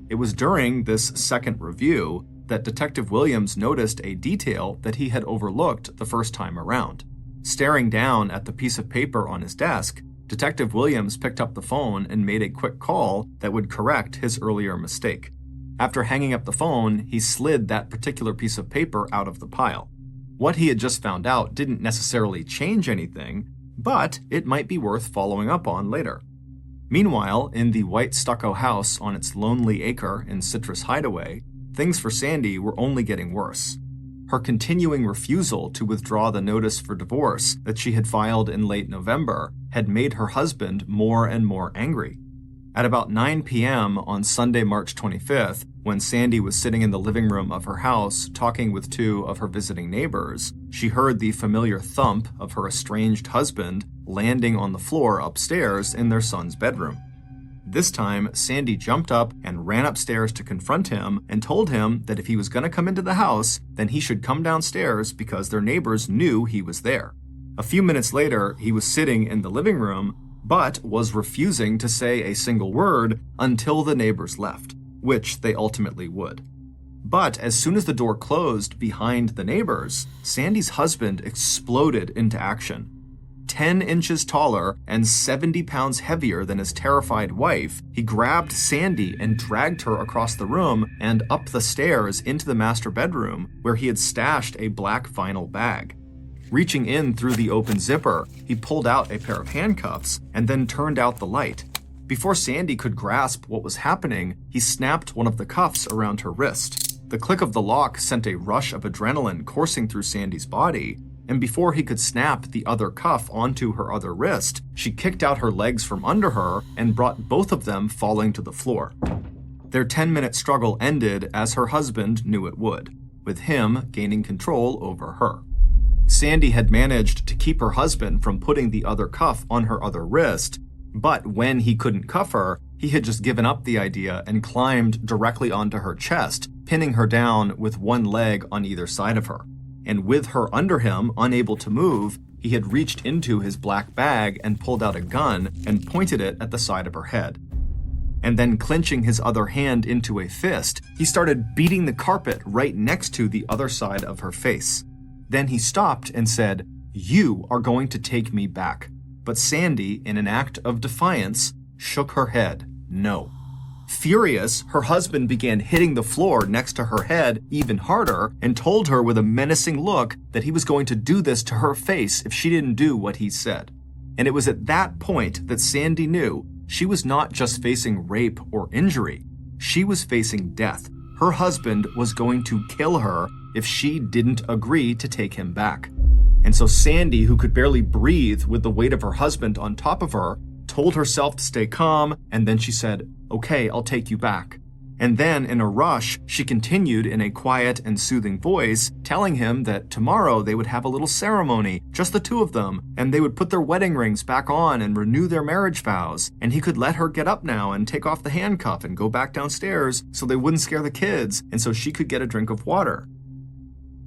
It was during this second review that Detective Williams noticed a detail that he had overlooked the first time around. Staring down at the piece of paper on his desk, Detective Williams picked up the phone and made a quick call that would correct his earlier mistake. After hanging up the phone, he slid that particular piece of paper out of the pile. What he had just found out didn't necessarily change anything, but it might be worth following up on later. Meanwhile, in the white stucco house on its lonely acre in Citrus Hideaway, things for Sandy were only getting worse. Her continuing refusal to withdraw the notice for divorce that she had filed in late November had made her husband more and more angry. At about 9 p.m. on Sunday, March 25th, when Sandy was sitting in the living room of her house talking with 2 of her visiting neighbors, she heard the familiar thump of her estranged husband landing on the floor upstairs in their son's bedroom. This time, Sandy jumped up and ran upstairs to confront him and told him that if he was going to come into the house, then he should come downstairs because their neighbors knew he was there. A few minutes later, he was sitting in the living room, but was refusing to say a single word until the neighbors left, which they ultimately would. But as soon as the door closed behind the neighbors, Sandy's husband exploded into action. 10 inches taller and 70 pounds heavier than his terrified wife, he grabbed Sandy and dragged her across the room and up the stairs into the master bedroom where he had stashed a black vinyl bag. Reaching in through the open zipper, he pulled out a pair of handcuffs and then turned out the light. Before Sandy could grasp what was happening, he snapped one of the cuffs around her wrist. The click of the lock sent a rush of adrenaline coursing through Sandy's body, and before he could snap the other cuff onto her other wrist, she kicked out her legs from under her and brought both of them falling to the floor. Their 10-minute struggle ended as her husband knew it would, with him gaining control over her. Sandy had managed to keep her husband from putting the other cuff on her other wrist, but when he couldn't cuff her, he had just given up the idea and climbed directly onto her chest, pinning her down with one leg on either side of her. And with her under him, unable to move, he had reached into his black bag and pulled out a gun and pointed it at the side of her head. And then clenching his other hand into a fist, he started beating the carpet right next to the other side of her face. Then he stopped and said, "You are going to take me back." But Sandy, in an act of defiance, shook her head, no. Furious, her husband began hitting the floor next to her head even harder and told her with a menacing look that he was going to do this to her face if she didn't do what he said. And it was at that point that Sandy knew she was not just facing rape or injury, she was facing death. Her husband was going to kill her if she didn't agree to take him back. And so Sandy, who could barely breathe with the weight of her husband on top of her, told herself to stay calm, and then she said, "Okay, I'll take you back." And then, in a rush, she continued in a quiet and soothing voice, telling him that tomorrow they would have a little ceremony, just the two of them, and they would put their wedding rings back on and renew their marriage vows, and he could let her get up now and take off the handcuff and go back downstairs so they wouldn't scare the kids, and so she could get a drink of water.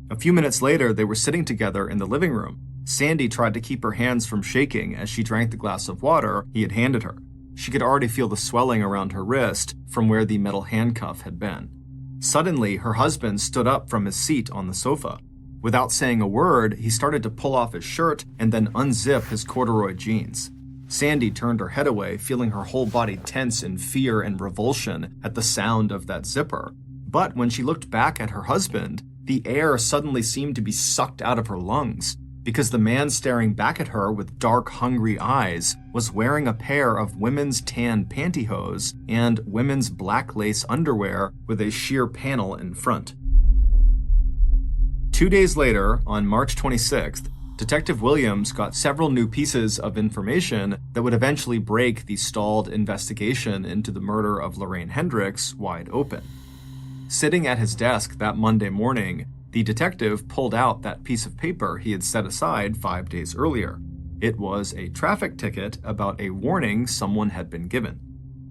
A few minutes later, they were sitting together in the living room. Sandy tried to keep her hands from shaking as she drank the glass of water he had handed her. She could already feel the swelling around her wrist from where the metal handcuff had been. Suddenly, her husband stood up from his seat on the sofa. Without saying a word, he started to pull off his shirt and then unzip his corduroy jeans. Sandy turned her head away, feeling her whole body tense in fear and revulsion at the sound of that zipper. But when she looked back at her husband, the air suddenly seemed to be sucked out of her lungs, because the man staring back at her with dark, hungry eyes was wearing a pair of women's tan pantyhose and women's black lace underwear with a sheer panel in front. 2 days later, on March 26th, Detective Williams got several new pieces of information that would eventually break the stalled investigation into the murder of Lorraine Hendricks wide open. Sitting at his desk that Monday morning, the detective pulled out that piece of paper he had set aside 5 days earlier. It was a traffic ticket about a warning someone had been given.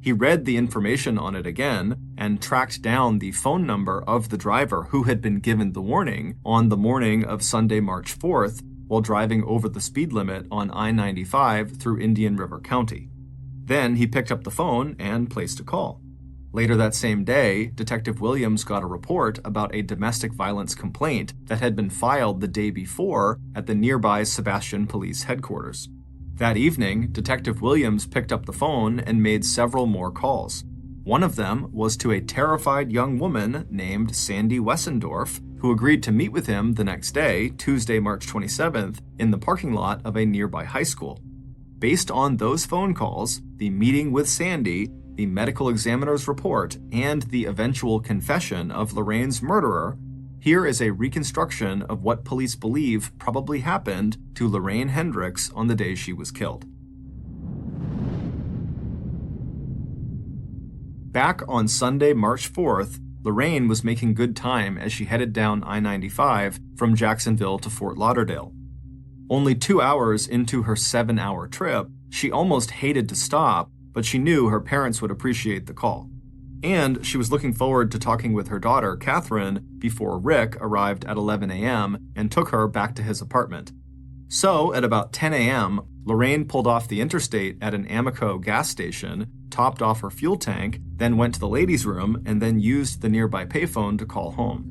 He read the information on it again and tracked down the phone number of the driver who had been given the warning on the morning of Sunday, March 4th, while driving over the speed limit on I-95 through Indian River County. Then he picked up the phone and placed a call. Later that same day, Detective Williams got a report about a domestic violence complaint that had been filed the day before at the nearby Sebastian Police Headquarters. That evening, Detective Williams picked up the phone and made several more calls. One of them was to a terrified young woman named Sandy Wessendorf, who agreed to meet with him the next day, Tuesday, March 27th, in the parking lot of a nearby high school. Based on those phone calls, the meeting with Sandy, the medical examiner's report, and the eventual confession of Lorraine's murderer, here is a reconstruction of what police believe probably happened to Lorraine Hendricks on the day she was killed. Back on Sunday, March 4th, Lorraine was making good time as she headed down I-95 from Jacksonville to Fort Lauderdale. Only 2 hours into her 7-hour trip, she almost hated to stop, but she knew her parents would appreciate the call. And she was looking forward to talking with her daughter, Catherine, before Rick arrived at 11 a.m. and took her back to his apartment. So, at about 10 a.m., Lorraine pulled off the interstate at an Amoco gas station, topped off her fuel tank, then went to the ladies' room, and then used the nearby payphone to call home.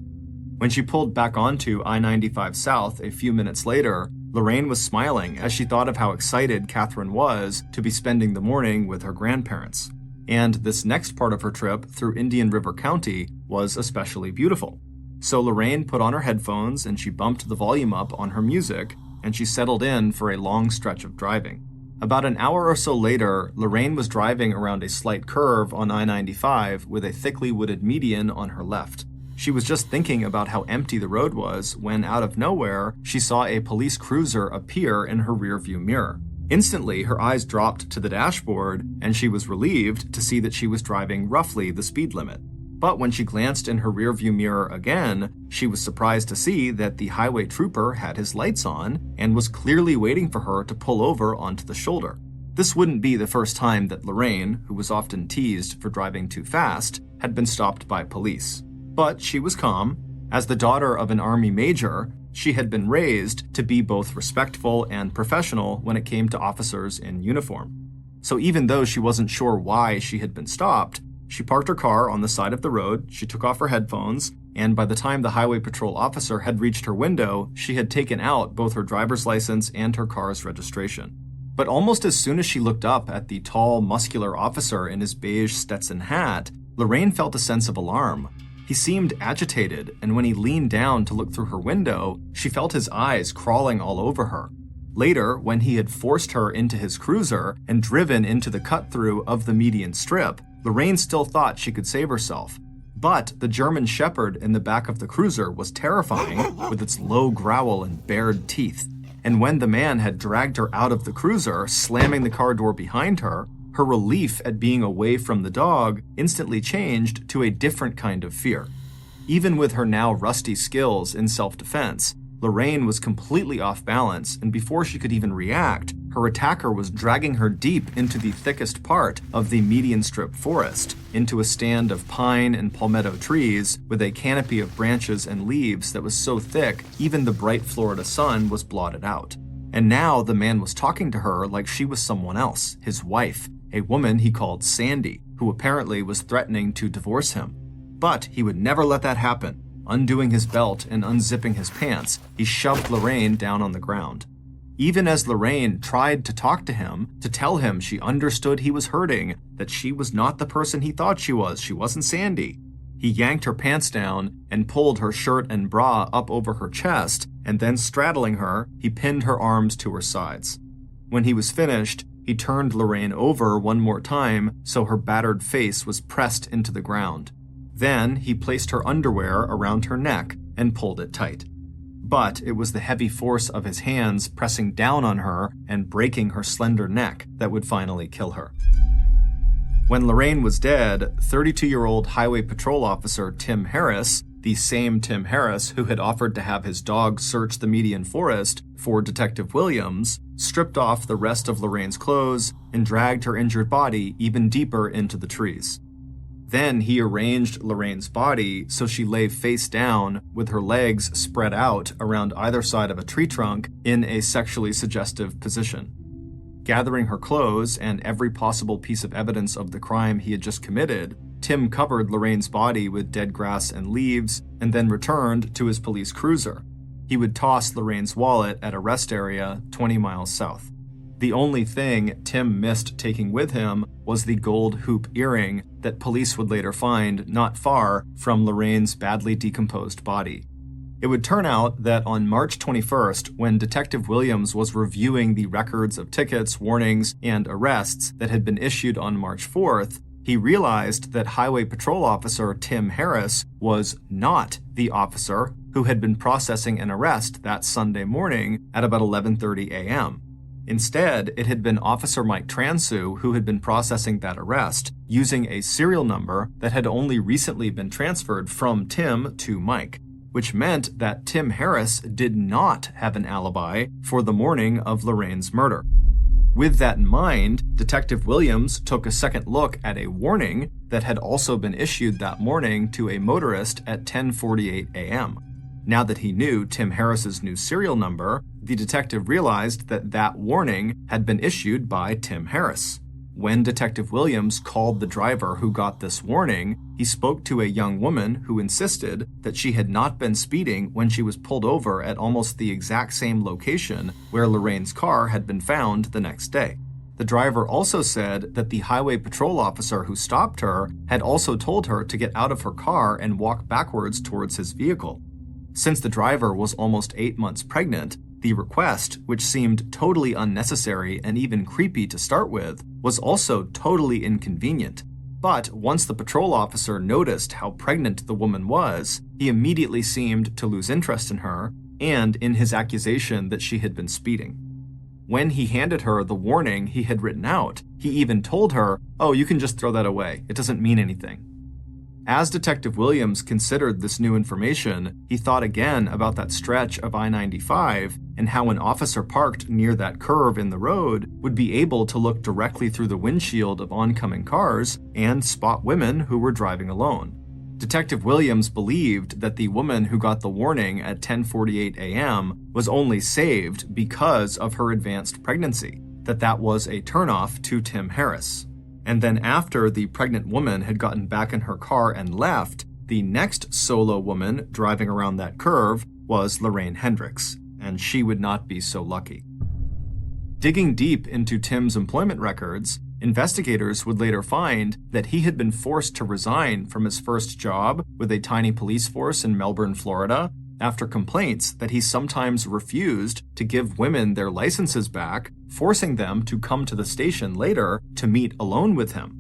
When she pulled back onto I-95 South a few minutes later, Lorraine was smiling as she thought of how excited Catherine was to be spending the morning with her grandparents. And this next part of her trip through Indian River County was especially beautiful. So Lorraine put on her headphones and she bumped the volume up on her music, and she settled in for a long stretch of driving. About an hour or so later, Lorraine was driving around a slight curve on I-95 with a thickly wooded median on her left. She was just thinking about how empty the road was when, out of nowhere, she saw a police cruiser appear in her rearview mirror. Instantly, her eyes dropped to the dashboard, and she was relieved to see that she was driving roughly the speed limit. But when she glanced in her rearview mirror again, she was surprised to see that the highway trooper had his lights on and was clearly waiting for her to pull over onto the shoulder. This wouldn't be the first time that Lorraine, who was often teased for driving too fast, had been stopped by police. But she was calm. As the daughter of an Army major, she had been raised to be both respectful and professional when it came to officers in uniform. So even though she wasn't sure why she had been stopped, she parked her car on the side of the road, she took off her headphones, and by the time the highway patrol officer had reached her window, she had taken out both her driver's license and her car's registration. But almost as soon as she looked up at the tall, muscular officer in his beige Stetson hat, Lorraine felt a sense of alarm. He seemed agitated, and when he leaned down to look through her window, she felt his eyes crawling all over her. Later, when he had forced her into his cruiser and driven into the cut-through of the median strip, Lorraine still thought she could save herself. But the German Shepherd in the back of the cruiser was terrifying, with its low growl and bared teeth. And when the man had dragged her out of the cruiser, slamming the car door behind her, her relief at being away from the dog instantly changed to a different kind of fear. Even with her now rusty skills in self-defense, Lorraine was completely off balance, and before she could even react, her attacker was dragging her deep into the thickest part of the median strip forest, into a stand of pine and palmetto trees with a canopy of branches and leaves that was so thick even the bright Florida sun was blotted out. And now the man was talking to her like she was someone else, his wife, a woman he called Sandy, who apparently was threatening to divorce him. But he would never let that happen. Undoing his belt and unzipping his pants, he shoved Lorraine down on the ground. Even as Lorraine tried to talk to him, to tell him she understood he was hurting, that she was not the person he thought she wasn't Sandy, he yanked her pants down and pulled her shirt and bra up over her chest, and then straddling her, he pinned her arms to her sides. When he was finished, he turned Lorraine over one more time so her battered face was pressed into the ground. Then he placed her underwear around her neck and pulled it tight. But it was the heavy force of his hands pressing down on her and breaking her slender neck that would finally kill her. When Lorraine was dead, 32-year-old Highway Patrol Officer Tim Harris, the same Tim Harris who had offered to have his dog search the median forest for Detective Williams, stripped off the rest of Lorraine's clothes and dragged her injured body even deeper into the trees. Then he arranged Lorraine's body so she lay face down with her legs spread out around either side of a tree trunk in a sexually suggestive position. Gathering her clothes and every possible piece of evidence of the crime he had just committed, Tim covered Lorraine's body with dead grass and leaves and then returned to his police cruiser. He would toss Lorraine's wallet at a rest area 20 miles south. The only thing Tim missed taking with him was the gold hoop earring that police would later find not far from Lorraine's badly decomposed body. It would turn out that on March 21st, when Detective Williams was reviewing the records of tickets, warnings, and arrests that had been issued on March 4th, he realized that Highway Patrol Officer Tim Harris was not the officer who had been processing an arrest that Sunday morning at about 11:30 a.m. Instead, it had been Officer Mike Transu who had been processing that arrest using a serial number that had only recently been transferred from Tim to Mike, which meant that Tim Harris did not have an alibi for the morning of Lorraine's murder. With that in mind, Detective Williams took a second look at a warning that had also been issued that morning to a motorist at 10:48 a.m. Now that he knew Tim Harris's new serial number, the detective realized that that warning had been issued by Tim Harris. When Detective Williams called the driver who got this warning, he spoke to a young woman who insisted that she had not been speeding when she was pulled over at almost the exact same location where Lorraine's car had been found the next day. The driver also said that the highway patrol officer who stopped her had also told her to get out of her car and walk backwards towards his vehicle. Since the driver was almost 8 months pregnant, the request, which seemed totally unnecessary and even creepy to start with, was also totally inconvenient. But once the patrol officer noticed how pregnant the woman was, he immediately seemed to lose interest in her and in his accusation that she had been speeding. When he handed her the warning he had written out, he even told her, "Oh, you can just throw that away. It doesn't mean anything." As Detective Williams considered this new information, he thought again about that stretch of I-95 and how an officer parked near that curve in the road would be able to look directly through the windshield of oncoming cars and spot women who were driving alone. Detective Williams believed that the woman who got the warning at 10:48 a.m. was only saved because of her advanced pregnancy, that was a turnoff to Tim Harris. And then after the pregnant woman had gotten back in her car and left, the next solo woman driving around that curve was Lorraine Hendricks, and she would not be so lucky. Digging deep into Tim's employment records, investigators would later find that he had been forced to resign from his first job with a tiny police force in Melbourne, Florida, after complaints that he sometimes refused to give women their licenses back, forcing them to come to the station later to meet alone with him.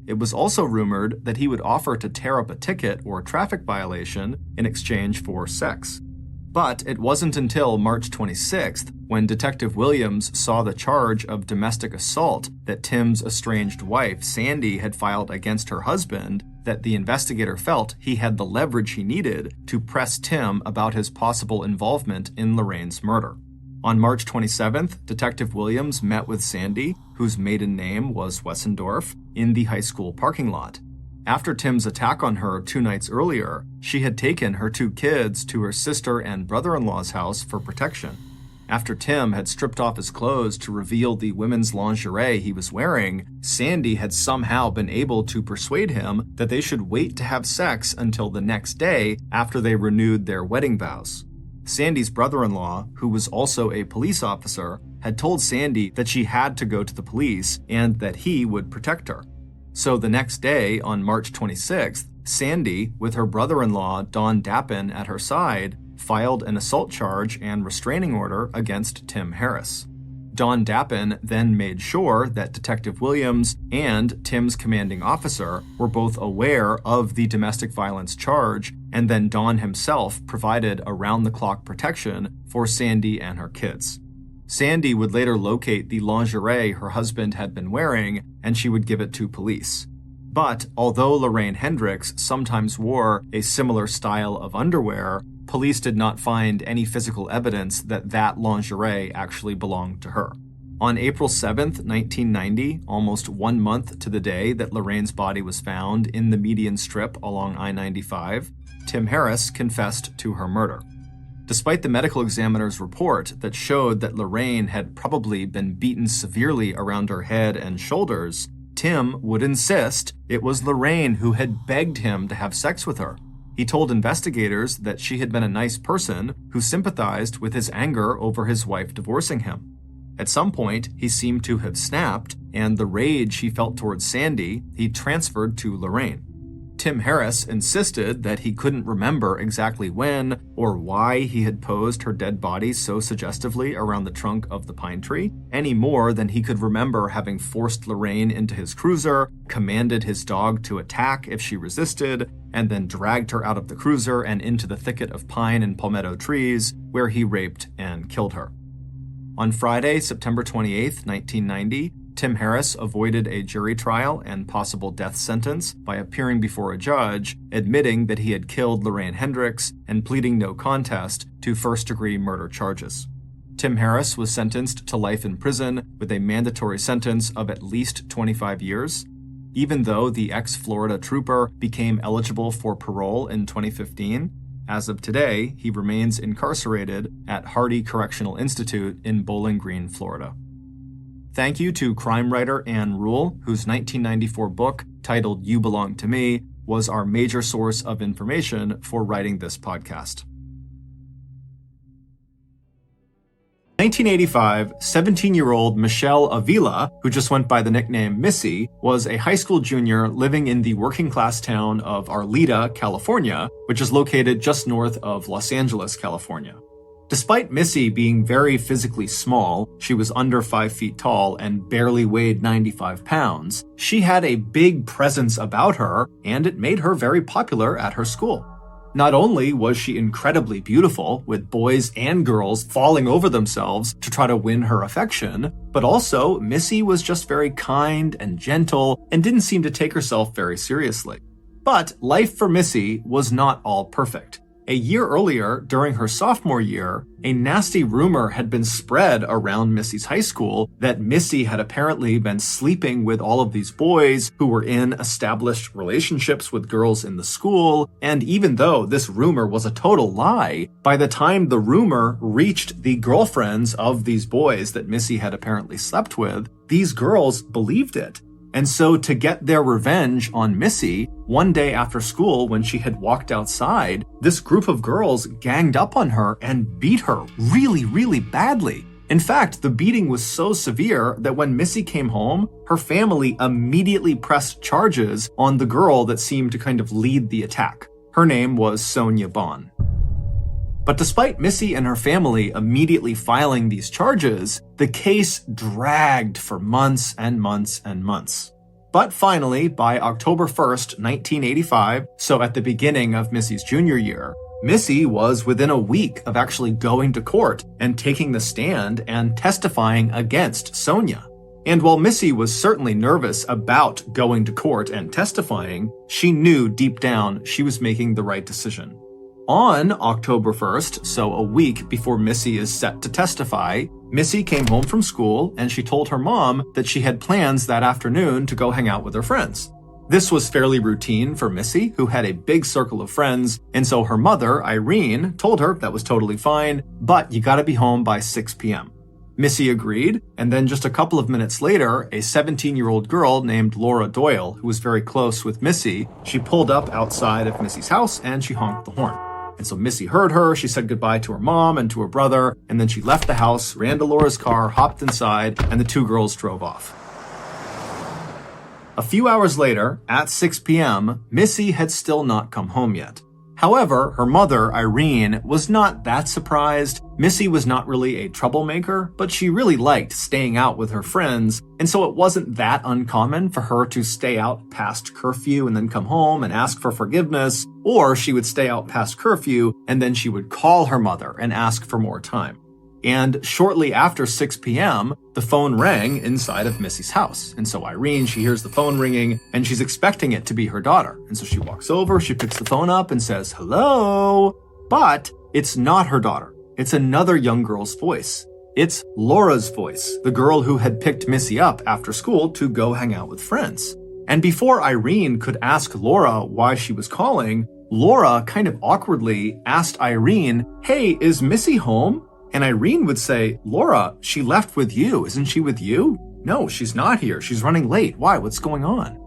It was also rumored that he would offer to tear up a ticket or traffic violation in exchange for sex. But it wasn't until March 26th, when Detective Williams saw the charge of domestic assault that Tim's estranged wife, Sandy, had filed against her husband, that the investigator felt he had the leverage he needed to press Tim about his possible involvement in Lorraine's murder. On March 27th, Detective Williams met with Sandy, whose maiden name was Wessendorf, in the high school parking lot. After Tim's attack on her 2 nights earlier, she had taken her 2 kids to her sister and brother-in-law's house for protection. After Tim had stripped off his clothes to reveal the women's lingerie he was wearing, Sandy had somehow been able to persuade him that they should wait to have sex until the next day after they renewed their wedding vows. Sandy's brother-in-law, who was also a police officer, had told Sandy that she had to go to the police and that he would protect her. So the next day, on March 26th, Sandy, with her brother-in-law Don Dappin at her side, filed an assault charge and restraining order against Tim Harris. Don Dappin then made sure that Detective Williams and Tim's commanding officer were both aware of the domestic violence charge, and then Don himself provided around-the-clock protection for Sandy and her kids. Sandy would later locate the lingerie her husband had been wearing, and she would give it to police. But although Lorraine Hendricks sometimes wore a similar style of underwear, police did not find any physical evidence that that lingerie actually belonged to her. On April 7th, 1990, almost 1 month to the day that Lorraine's body was found in the median strip along I-95, Tim Harris confessed to her murder. Despite the medical examiner's report that showed that Lorraine had probably been beaten severely around her head and shoulders, Tim would insist it was Lorraine who had begged him to have sex with her. He told investigators that she had been a nice person who sympathized with his anger over his wife divorcing him. At some point, he seemed to have snapped, and the rage he felt towards Sandy, he transferred to Lorraine. Tim Harris insisted that he couldn't remember exactly when or why he had posed her dead body so suggestively around the trunk of the pine tree, any more than he could remember having forced Lorraine into his cruiser, commanded his dog to attack if she resisted, and then dragged her out of the cruiser and into the thicket of pine and palmetto trees, where he raped and killed her. On Friday, September 28, 1990, Tim Harris avoided a jury trial and possible death sentence by appearing before a judge, admitting that he had killed Lorraine Hendricks and pleading no contest to first-degree murder charges. Tim Harris was sentenced to life in prison with a mandatory sentence of at least 25 years. Even though the ex-Florida trooper became eligible for parole in 2015, as of today, he remains incarcerated at Hardy Correctional Institute in Bowling Green, Florida. Thank you to crime writer Ann Rule, whose 1994 book, titled You Belong to Me, was our major source of information for writing this podcast. 1985, 17-year-old Michelle Avila, who just went by the nickname Missy, was a high school junior living in the working-class town of Arleta, California, which is located just north of Los Angeles, California. Despite Missy being very physically small, she was under 5 feet tall and barely weighed 95 pounds, she had a big presence about her, and it made her very popular at her school. Not only was she incredibly beautiful, with boys and girls falling over themselves to try to win her affection, but also Missy was just very kind and gentle and didn't seem to take herself very seriously. But life for Missy was not all perfect. A year earlier, during her sophomore year, a nasty rumor had been spread around Missy's high school that Missy had apparently been sleeping with all of these boys who were in established relationships with girls in the school, and even though this rumor was a total lie, by the time the rumor reached the girlfriends of these boys that Missy had apparently slept with, these girls believed it. And so to get their revenge on Missy, one day after school when she had walked outside, this group of girls ganged up on her and beat her really, really badly. In fact, the beating was so severe that when Missy came home, her family immediately pressed charges on the girl that seemed to kind of lead the attack. Her name was Sonia Bond. But despite Missy and her family immediately filing these charges, the case dragged for months and months and months. But finally, by October 1st, 1985, so at the beginning of Missy's junior year, Missy was within a week of actually going to court and taking the stand and testifying against Sonia. And while Missy was certainly nervous about going to court and testifying, she knew deep down she was making the right decision. On October 1st, so a week before Missy is set to testify, Missy came home from school and she told her mom that she had plans that afternoon to go hang out with her friends. This was fairly routine for Missy, who had a big circle of friends, and so her mother, Irene, told her that was totally fine, but you gotta be home by 6 p.m. Missy agreed, and then just a couple of minutes later, a 17-year-old girl named Laura Doyle, who was very close with Missy, she pulled up outside of Missy's house and she honked the horn. And so Missy heard her, she said goodbye to her mom and to her brother, and then she left the house, ran to Laura's car, hopped inside, and the two girls drove off. A few hours later, at 6 p.m., Missy had still not come home yet. However, her mother, Irene, was not that surprised. Missy was not really a troublemaker, but she really liked staying out with her friends, and so it wasn't that uncommon for her to stay out past curfew and then come home and ask for forgiveness, or she would stay out past curfew and then she would call her mother and ask for more time. And shortly after 6 p.m., the phone rang inside of Missy's house. And so Irene, she hears the phone ringing and she's expecting it to be her daughter. And so she walks over, she picks the phone up and says, "Hello?" But it's not her daughter. It's another young girl's voice. It's Laura's voice, the girl who had picked Missy up after school to go hang out with friends. And before Irene could ask Laura why she was calling, Laura kind of awkwardly asked Irene, "Hey, is Missy home?" And Irene would say, "Laura, she left with you. Isn't she with you?" "No, she's not here. She's running late. Why? What's going on?"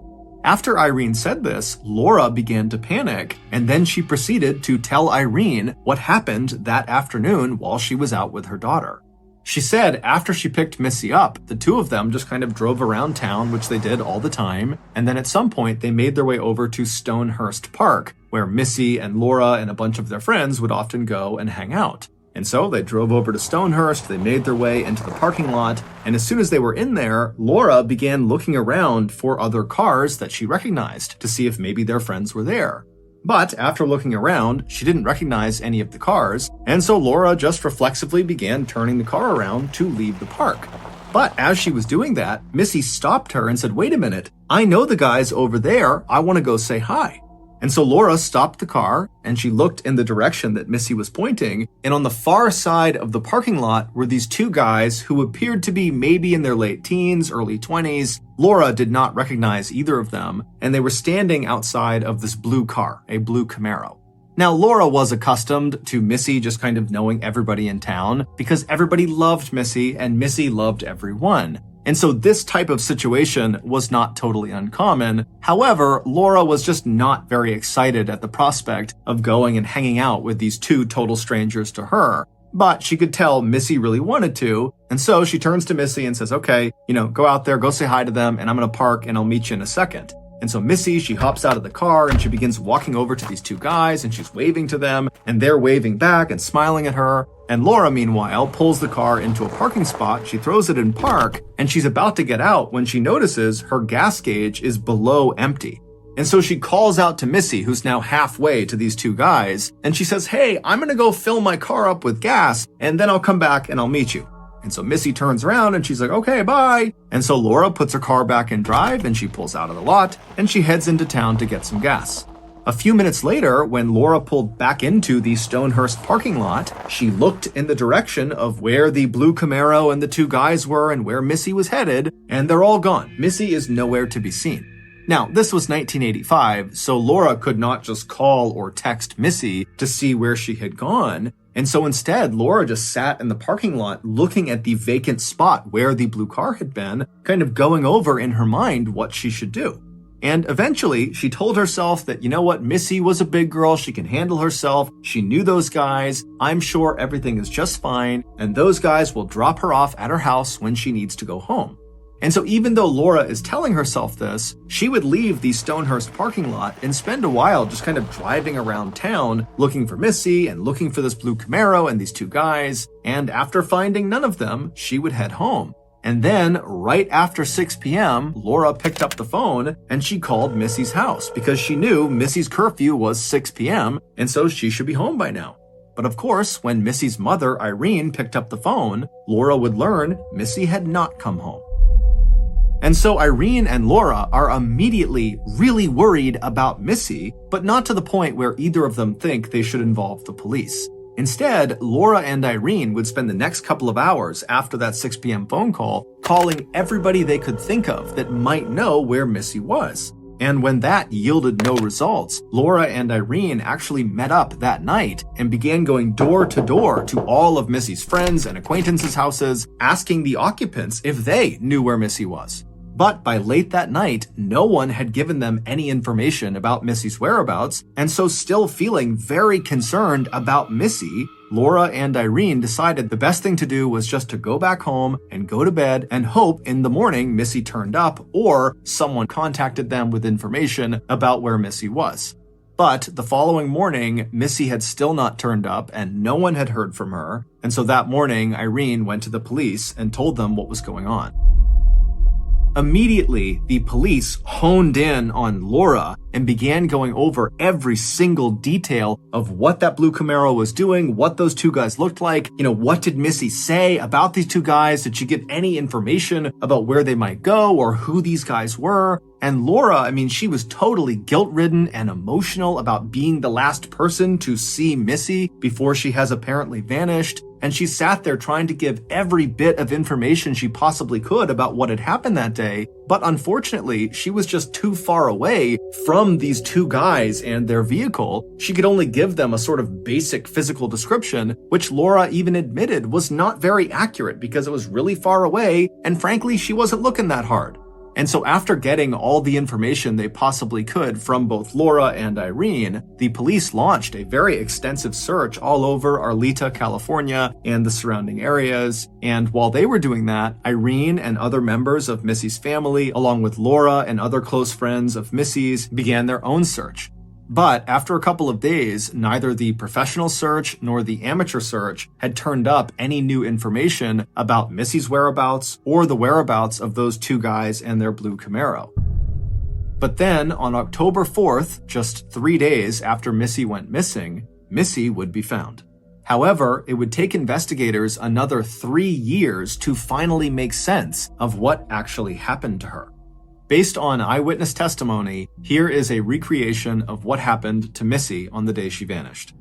After Irene said this, Laura began to panic, and then she proceeded to tell Irene what happened that afternoon while she was out with her daughter. She said after she picked Missy up, the two of them just kind of drove around town, which they did all the time, and then at some point they made their way over to Stonehurst Park, where Missy and Laura and a bunch of their friends would often go and hang out. And so they drove over to Stonehurst, they made their way into the parking lot, and as soon as they were in there, Laura began looking around for other cars that she recognized to see if maybe their friends were there. But after looking around, she didn't recognize any of the cars, and so Laura just reflexively began turning the car around to leave the park. But as she was doing that, Missy stopped her and said, "Wait a minute, I know the guys over there, I want to go say hi." And so Laura stopped the car and she looked in the direction that Missy was pointing. And on the far side of the parking lot were these two guys who appeared to be maybe in their late teens, early 20s. Laura did not recognize either of them, and they were standing outside of this blue car, a blue Camaro. Now, Laura was accustomed to Missy just kind of knowing everybody in town because everybody loved Missy and Missy loved everyone. And so this type of situation was not totally uncommon. However, Laura was just not very excited at the prospect of going and hanging out with these two total strangers to her. But she could tell Missy really wanted to. And so she turns to Missy and says, okay, go out there, go say hi to them, and I'm going to park and I'll meet you in a second. And so Missy, she hops out of the car and she begins walking over to these two guys and she's waving to them and they're waving back and smiling at her. And Laura, meanwhile, pulls the car into a parking spot. She throws it in park and she's about to get out when she notices her gas gauge is below empty. And so she calls out to Missy, who's now halfway to these two guys, and she says, hey, I'm going to go fill my car up with gas and then I'll come back and I'll meet you. And so Missy turns around and she's like, okay, bye. And so Laura puts her car back in drive and she pulls out of the lot and she heads into town to get some gas. A few minutes later, when Laura pulled back into the Stonehurst parking lot, she looked in the direction of where the blue Camaro and the two guys were and where Missy was headed, and they're all gone. Missy is nowhere to be seen. Now, this was 1985, so Laura could not just call or text Missy to see where she had gone. And so instead, Laura just sat in the parking lot looking at the vacant spot where the blue car had been, kind of going over in her mind what she should do. And eventually, she told herself that, Missy was a big girl, she can handle herself, she knew those guys, I'm sure everything is just fine, and those guys will drop her off at her house when she needs to go home. And so even though Laura is telling herself this, she would leave the Stonehurst parking lot and spend a while just kind of driving around town, looking for Missy and looking for this blue Camaro and these two guys. And after finding none of them, she would head home. And then right after 6 p.m., Laura picked up the phone and she called Missy's house because she knew Missy's curfew was 6 p.m. and so she should be home by now. But of course, when Missy's mother, Irene, picked up the phone, Laura would learn Missy had not come home. And so Irene and Laura are immediately really worried about Missy, but not to the point where either of them think they should involve the police. Instead, Laura and Irene would spend the next couple of hours after that 6 p.m. phone call calling everybody they could think of that might know where Missy was. And when that yielded no results, Laura and Irene actually met up that night and began going door to door to all of Missy's friends and acquaintances' houses, asking the occupants if they knew where Missy was. But by late that night, no one had given them any information about Missy's whereabouts, and so still feeling very concerned about Missy, Laura and Irene decided the best thing to do was just to go back home and go to bed and hope in the morning Missy turned up or someone contacted them with information about where Missy was. But the following morning, Missy had still not turned up and no one had heard from her, and so that morning Irene went to the police and told them what was going on. Immediately, the police honed in on Laura and began going over every single detail of what that blue Camaro was doing, what those two guys looked like, what did Missy say about these two guys? Did she give any information about where they might go or who these guys were? And Laura, she was totally guilt-ridden and emotional about being the last person to see Missy before she has apparently vanished. And she sat there trying to give every bit of information she possibly could about what had happened that day. But unfortunately, she was just too far away from these two guys and their vehicle. She could only give them a sort of basic physical description, which Laura even admitted was not very accurate because it was really far away, and frankly, she wasn't looking that hard. And so after getting all the information they possibly could from both Laura and Irene, the police launched a very extensive search all over Arleta, California, and the surrounding areas. And while they were doing that, Irene and other members of Missy's family, along with Laura and other close friends of Missy's, began their own search. But after a couple of days, neither the professional search nor the amateur search had turned up any new information about Missy's whereabouts or the whereabouts of those two guys and their blue Camaro. But then, on October 4th, just 3 days after Missy went missing, Missy would be found. However, it would take investigators another 3 years to finally make sense of what actually happened to her. Based on eyewitness testimony, here is a recreation of what happened to Missy on the day she vanished.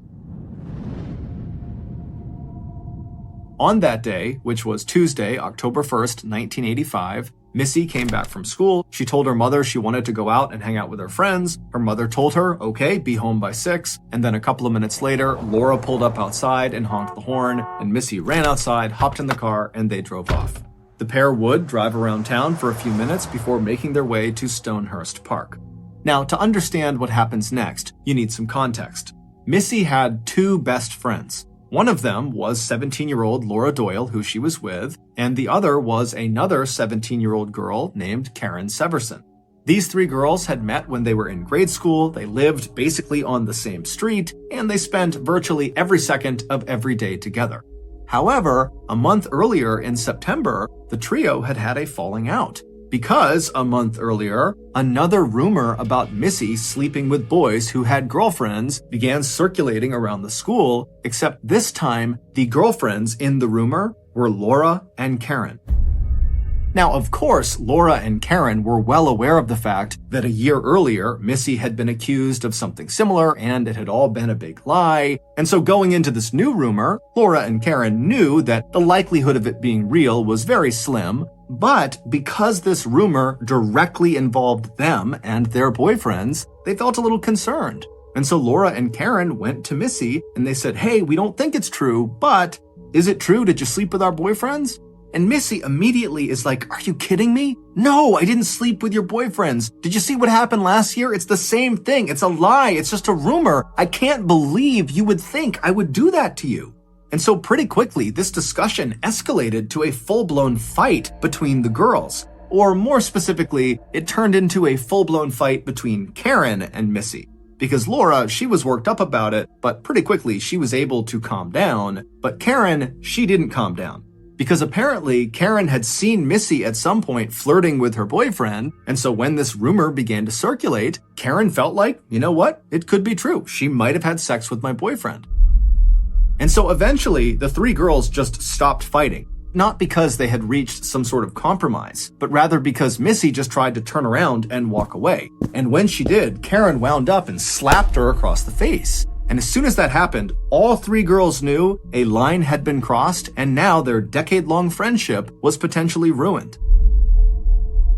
On that day, which was Tuesday, October 1st, 1985, Missy came back from school. She told her mother she wanted to go out and hang out with her friends. Her mother told her, okay, be home by 6. And then a couple of minutes later, Laura pulled up outside and honked the horn, and Missy ran outside, hopped in the car, and they drove off. The pair would drive around town for a few minutes before making their way to Stonehurst Park. Now, to understand what happens next, you need some context. Missy had two best friends. One of them was 17-year-old Laura Doyle, who she was with, and the other was another 17-year-old girl named Karen Severson. These three girls had met when they were in grade school, they lived basically on the same street, and they spent virtually every second of every day together. However, a month earlier in September, the trio had had a falling out. Because a month earlier, another rumor about Missy sleeping with boys who had girlfriends began circulating around the school, except this time, the girlfriends in the rumor were Laura and Karen. Now, of course, Laura and Karen were well aware of the fact that a year earlier, Missy had been accused of something similar and it had all been a big lie. And so going into this new rumor, Laura and Karen knew that the likelihood of it being real was very slim. But because this rumor directly involved them and their boyfriends, they felt a little concerned. And so Laura and Karen went to Missy and they said, hey, we don't think it's true, but is it true? Did you sleep with our boyfriends? And Missy immediately is like, are you kidding me? No, I didn't sleep with your boyfriends. Did you see what happened last year? It's the same thing. It's a lie. It's just a rumor. I can't believe you would think I would do that to you. And so pretty quickly, this discussion escalated to a full-blown fight between the girls. Or more specifically, it turned into a full-blown fight between Karen and Missy. Because Laura, she was worked up about it, but pretty quickly she was able to calm down. But Karen, she didn't calm down. Because apparently Karen had seen Missy at some point flirting with her boyfriend, and so when this rumor began to circulate, Karen felt like, you know what, it could be true. She might have had sex with my boyfriend. And so eventually, the three girls just stopped fighting. Not because they had reached some sort of compromise, but rather because Missy just tried to turn around and walk away. And when she did, Karen wound up and slapped her across the face. And as soon as that happened, all three girls knew a line had been crossed, and now their decade-long friendship was potentially ruined.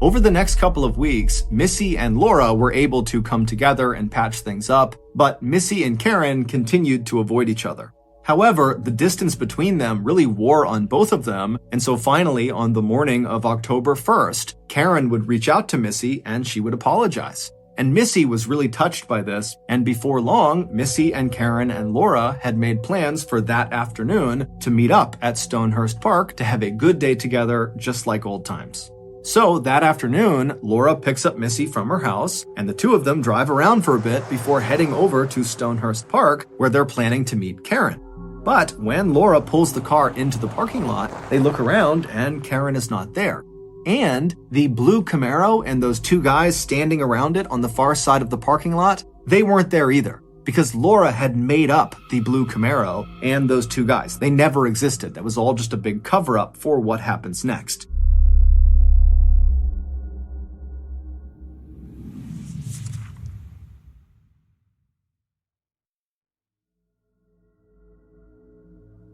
Over the next couple of weeks, Missy and Laura were able to come together and patch things up, but Missy and Karen continued to avoid each other. However, the distance between them really wore on both of them, and so finally, on the morning of October 1st, Karen would reach out to Missy and she would apologize. And Missy was really touched by this, and before long, Missy and Karen and Laura had made plans for that afternoon to meet up at Stonehurst Park to have a good day together, just like old times. So that afternoon, Laura picks up Missy from her house, and the two of them drive around for a bit before heading over to Stonehurst Park, where they're planning to meet Karen. But when Laura pulls the car into the parking lot, they look around and Karen is not there. And the blue Camaro and those two guys standing around it on the far side of the parking lot, they weren't there either. Because Laura had made up the blue Camaro and those two guys. They never existed. That was all just a big cover-up for what happens next.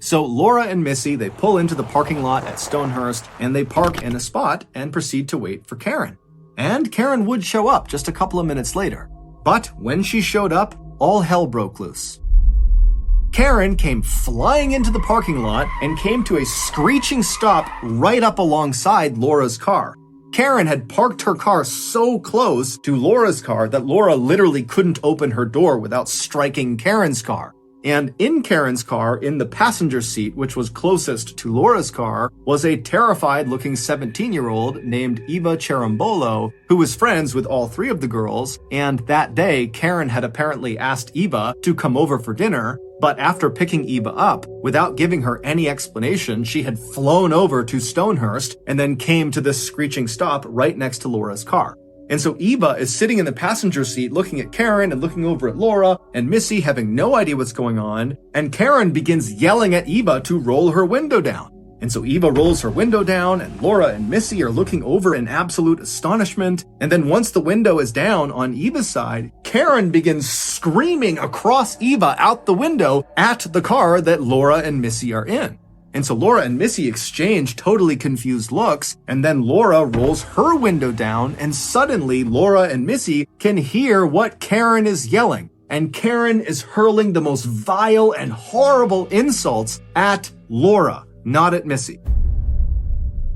So Laura and Missy, they pull into the parking lot at Stonehurst and they park in a spot and proceed to wait for Karen. And Karen would show up just a couple of minutes later. But when she showed up, all hell broke loose. Karen came flying into the parking lot and came to a screeching stop right up alongside Laura's car. Karen had parked her car so close to Laura's car that Laura literally couldn't open her door without striking Karen's car. And in Karen's car, in the passenger seat, which was closest to Laura's car, was a terrified-looking 17-year-old named Eva Cherambolo, who was friends with all three of the girls, and that day, Karen had apparently asked Eva to come over for dinner, but after picking Eva up, without giving her any explanation, she had flown over to Stonehurst and then came to this screeching stop right next to Laura's car. And so Eva is sitting in the passenger seat looking at Karen and looking over at Laura, and Missy having no idea what's going on, and Karen begins yelling at Eva to roll her window down. And so Eva rolls her window down, and Laura and Missy are looking over in absolute astonishment. And then once the window is down on Eva's side, Karen begins screaming across Eva out the window at the car that Laura and Missy are in. And so Laura and Missy exchange totally confused looks, and then Laura rolls her window down, and suddenly Laura and Missy can hear what Karen is yelling. And Karen is hurling the most vile and horrible insults at Laura, not at Missy.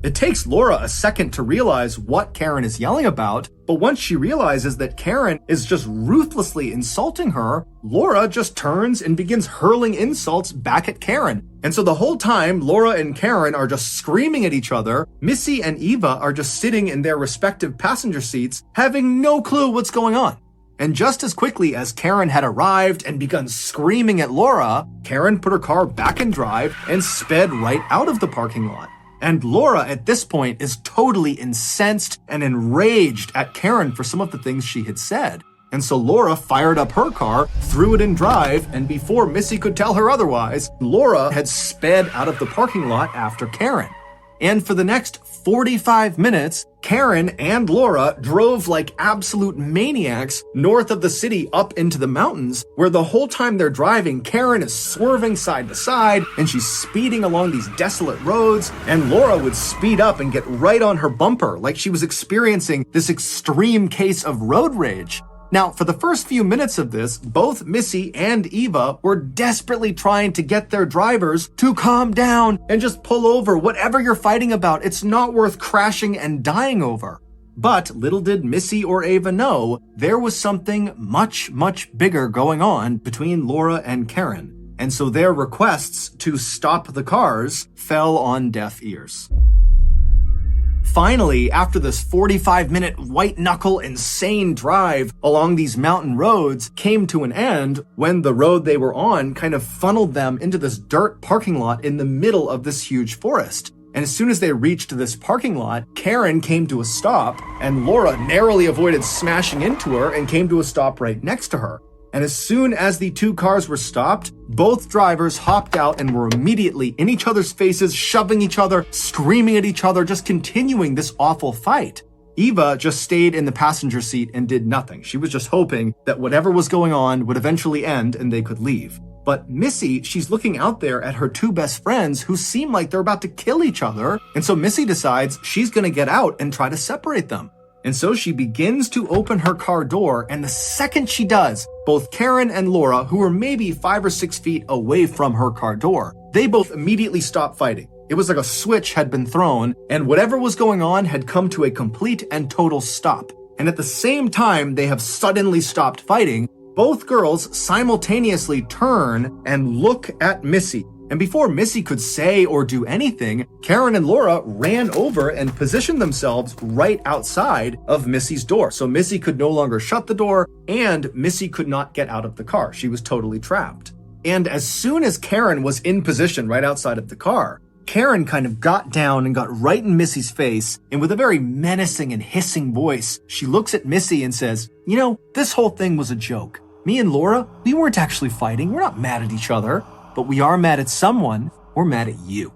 It takes Laura a second to realize what Karen is yelling about, but once she realizes that Karen is just ruthlessly insulting her, Laura just turns and begins hurling insults back at Karen. And so the whole time, Laura and Karen are just screaming at each other. Missy and Eva are just sitting in their respective passenger seats, having no clue what's going on. And just as quickly as Karen had arrived and begun screaming at Laura, Karen put her car back in drive and sped right out of the parking lot. And Laura at this point is totally incensed and enraged at Karen for some of the things she had said. And so Laura fired up her car, threw it in drive, and before Missy could tell her otherwise, Laura had sped out of the parking lot after Karen. And for the next 45 minutes, Karen and Laura drove like absolute maniacs north of the city up into the mountains, where the whole time they're driving, Karen is swerving side to side, and she's speeding along these desolate roads, and Laura would speed up and get right on her bumper, like she was experiencing this extreme case of road rage. Now, for the first few minutes of this, both Missy and Eva were desperately trying to get their drivers to calm down and just pull over. Whatever you're fighting about, it's not worth crashing and dying over. But little did Missy or Eva know, there was something much, much bigger going on between Laura and Karen. And so their requests to stop the cars fell on deaf ears. Finally, after this 45-minute white-knuckle insane drive along these mountain roads came to an end when the road they were on kind of funneled them into this dirt parking lot in the middle of this huge forest. And as soon as they reached this parking lot, Karen came to a stop, and Laura narrowly avoided smashing into her and came to a stop right next to her. And as soon as the two cars were stopped, both drivers hopped out and were immediately in each other's faces, shoving each other, screaming at each other, just continuing this awful fight. Eva just stayed in the passenger seat and did nothing. She was just hoping that whatever was going on would eventually end and they could leave. But Missy, she's looking out there at her two best friends who seem like they're about to kill each other. And so Missy decides she's going to get out and try to separate them. And so she begins to open her car door, and the second she does, both Karen and Laura, who were maybe 5 or 6 feet away from her car door, they both immediately stop fighting. It was like a switch had been thrown, and whatever was going on had come to a complete and total stop. And at the same time they have suddenly stopped fighting, both girls simultaneously turn and look at Missy. And before Missy could say or do anything, Karen and Laura ran over and positioned themselves right outside of Missy's door. So Missy could no longer shut the door, and Missy could not get out of the car. She was totally trapped. And as soon as Karen was in position right outside of the car, Karen kind of got down and got right in Missy's face, and with a very menacing and hissing voice, she looks at Missy and says, "You know, this whole thing was a joke. Me and Laura, we weren't actually fighting. We're not mad at each other. But we are mad at someone. We're mad at you."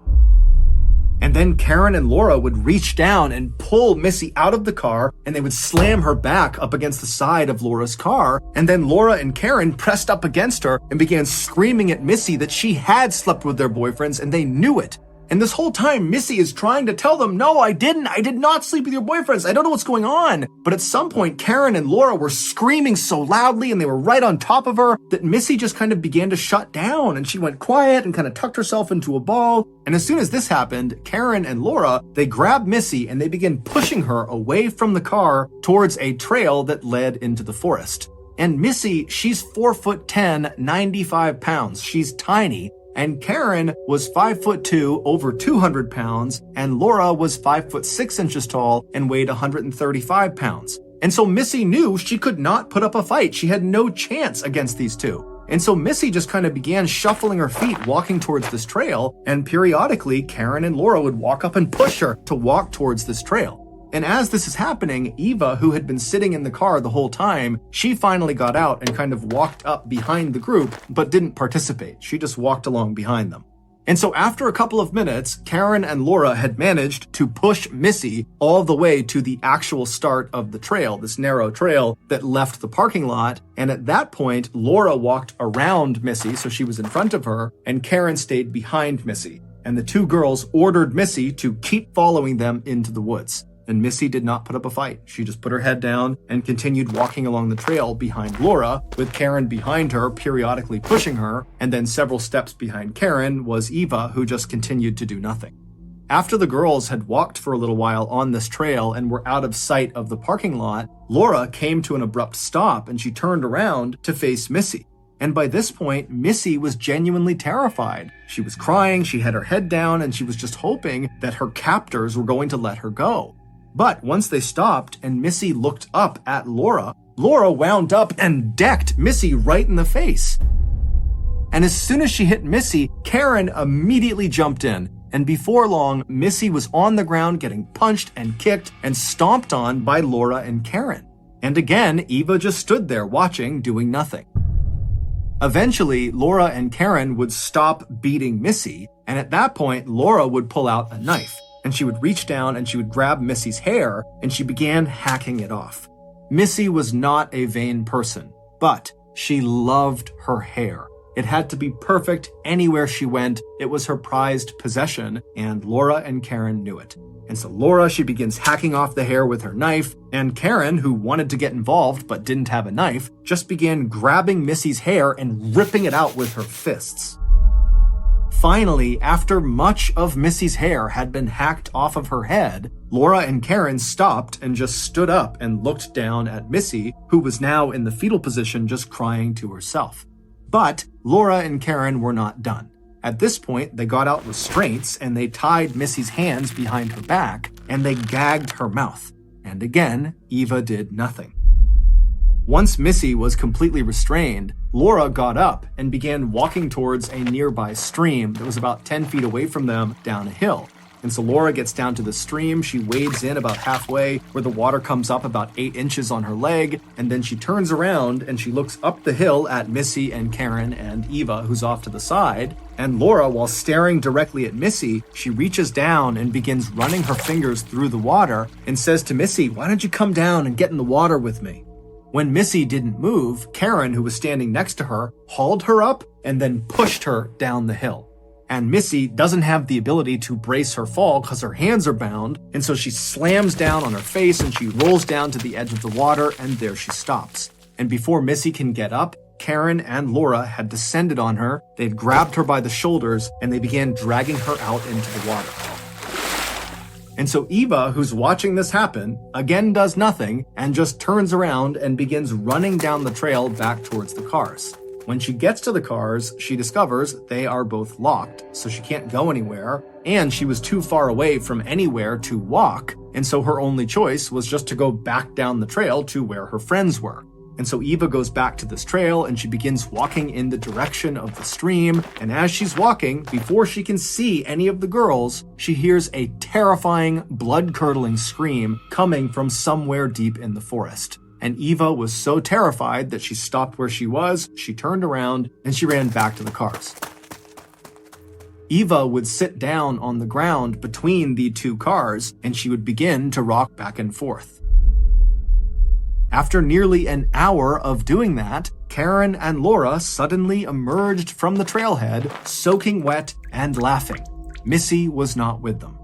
And then Karen and Laura would reach down and pull Missy out of the car, and they would slam her back up against the side of Laura's car. And then Laura and Karen pressed up against her and began screaming at Missy that she had slept with their boyfriends and they knew it. And this whole time, Missy is trying to tell them, "No, I didn't. I did not sleep with your boyfriends. I don't know what's going on." But at some point, Karen and Laura were screaming so loudly and they were right on top of her that Missy just kind of began to shut down, and she went quiet and kind of tucked herself into a ball. And as soon as this happened, Karen and Laura, they grabbed Missy and they began pushing her away from the car towards a trail that led into the forest. And Missy, she's 4'10", 95 pounds. She's tiny. And Karen was 5'2", over 200 pounds, and Laura was 5'6" inches tall and weighed 135 pounds. And so Missy knew she could not put up a fight. She had no chance against these two. And so Missy just kind of began shuffling her feet, walking towards this trail, and periodically Karen and Laura would walk up and push her to walk towards this trail. And as this is happening, Eva, who had been sitting in the car the whole time, she finally got out and kind of walked up behind the group, but didn't participate. She just walked along behind them. And so after a couple of minutes, Karen and Laura had managed to push Missy all the way to the actual start of the trail, this narrow trail that left the parking lot. And at that point, Laura walked around Missy, so she was in front of her, and Karen stayed behind Missy. And the two girls ordered Missy to keep following them into the woods. And Missy did not put up a fight. She just put her head down and continued walking along the trail behind Laura, with Karen behind her, periodically pushing her. And then several steps behind Karen was Eva, who just continued to do nothing. After the girls had walked for a little while on this trail and were out of sight of the parking lot, Laura came to an abrupt stop and she turned around to face Missy. And by this point, Missy was genuinely terrified. She was crying, she had her head down, and she was just hoping that her captors were going to let her go. But once they stopped and Missy looked up at Laura, Laura wound up and decked Missy right in the face. And as soon as she hit Missy, Karen immediately jumped in. And before long, Missy was on the ground getting punched and kicked and stomped on by Laura and Karen. And again, Eva just stood there watching, doing nothing. Eventually, Laura and Karen would stop beating Missy, and at that point, Laura would pull out a knife. And she would reach down and she would grab Missy's hair and she began hacking it off. Missy was not a vain person, but she loved her hair. It had to be perfect anywhere she went. It was her prized possession, and Laura and Karen knew it. And so Laura, she begins hacking off the hair with her knife, and Karen, who wanted to get involved but didn't have a knife, just began grabbing Missy's hair and ripping it out with her fists. Finally, after much of Missy's hair had been hacked off of her head, Laura and Karen stopped and just stood up and looked down at Missy, who was now in the fetal position just crying to herself. But Laura and Karen were not done. At this point, they got out restraints and they tied Missy's hands behind her back and they gagged her mouth. And again, Eva did nothing. Once Missy was completely restrained, Laura got up and began walking towards a nearby stream that was about 10 feet away from them down a hill. And so Laura gets down to the stream, she wades in about halfway where the water comes up about 8 inches on her leg, and then she turns around and she looks up the hill at Missy and Karen and Eva, who's off to the side. And Laura, while staring directly at Missy, she reaches down and begins running her fingers through the water and says to Missy, "Why don't you come down and get in the water with me?" When Missy didn't move, Karen, who was standing next to her, hauled her up and then pushed her down the hill. And Missy doesn't have the ability to brace her fall because her hands are bound, and so she slams down on her face and she rolls down to the edge of the water, and there she stops. And before Missy can get up, Karen and Laura had descended on her, they'd grabbed her by the shoulders, and they began dragging her out into the water. And so Eva, who's watching this happen, again does nothing and just turns around and begins running down the trail back towards the cars. When she gets to the cars, she discovers they are both locked, so she can't go anywhere, and she was too far away from anywhere to walk, and so her only choice was just to go back down the trail to where her friends were. And so Eva goes back to this trail and she begins walking in the direction of the stream. And as she's walking, before she can see any of the girls, she hears a terrifying, blood-curdling scream coming from somewhere deep in the forest. And Eva was so terrified that she stopped where she was, she turned around, and she ran back to the cars. Eva would sit down on the ground between the two cars, and she would begin to rock back and forth. After nearly an hour of doing that, Karen and Laura suddenly emerged from the trailhead, soaking wet and laughing. Missy was not with them.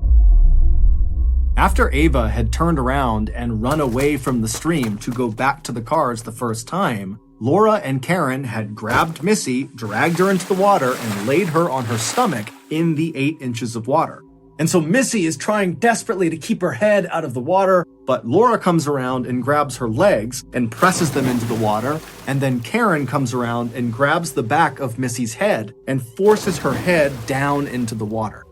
After Eva had turned around and run away from the stream to go back to the cars the first time, Laura and Karen had grabbed Missy, dragged her into the water, and laid her on her stomach in the 8 inches of water. And so Missy is trying desperately to keep her head out of the water, but Laura comes around and grabs her legs and presses them into the water, and then Karen comes around and grabs the back of Missy's head and forces her head down into the water.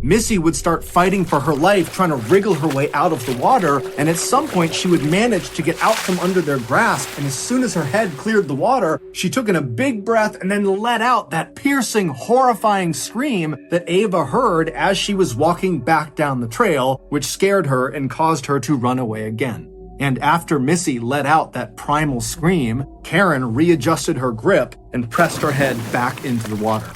Missy would start fighting for her life, trying to wriggle her way out of the water, and at some point she would manage to get out from under their grasp, and as soon as her head cleared the water, she took in a big breath and then let out that piercing, horrifying scream that Eva heard as she was walking back down the trail, which scared her and caused her to run away again. And after Missy let out that primal scream, Karen readjusted her grip and pressed her head back into the water.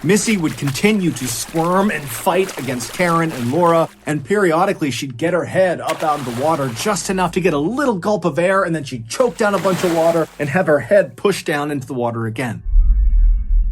Missy would continue to squirm and fight against Karen and Laura, and periodically she'd get her head up out of the water just enough to get a little gulp of air, and then she'd choke down a bunch of water and have her head pushed down into the water again.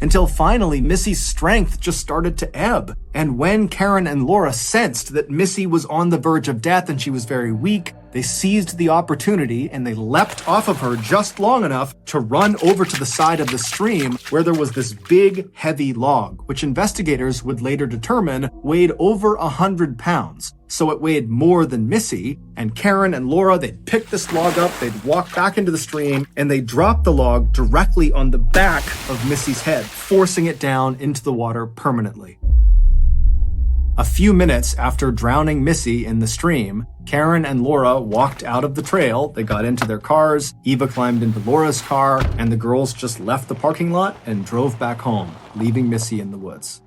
Until finally, Missy's strength just started to ebb. And when Karen and Laura sensed that Missy was on the verge of death and she was very weak, they seized the opportunity and they leapt off of her just long enough to run over to the side of the stream where there was this big, heavy log, which investigators would later determine weighed over 100 pounds. So it weighed more than Missy, and Karen and Laura, they'd pick this log up, they'd walk back into the stream, and they'd drop the log directly on the back of Missy's head, forcing it down into the water permanently. A few minutes after drowning Missy in the stream, Karen and Laura walked out of the trail, they got into their cars, Eva climbed into Laura's car, and the girls just left the parking lot and drove back home, leaving Missy in the woods.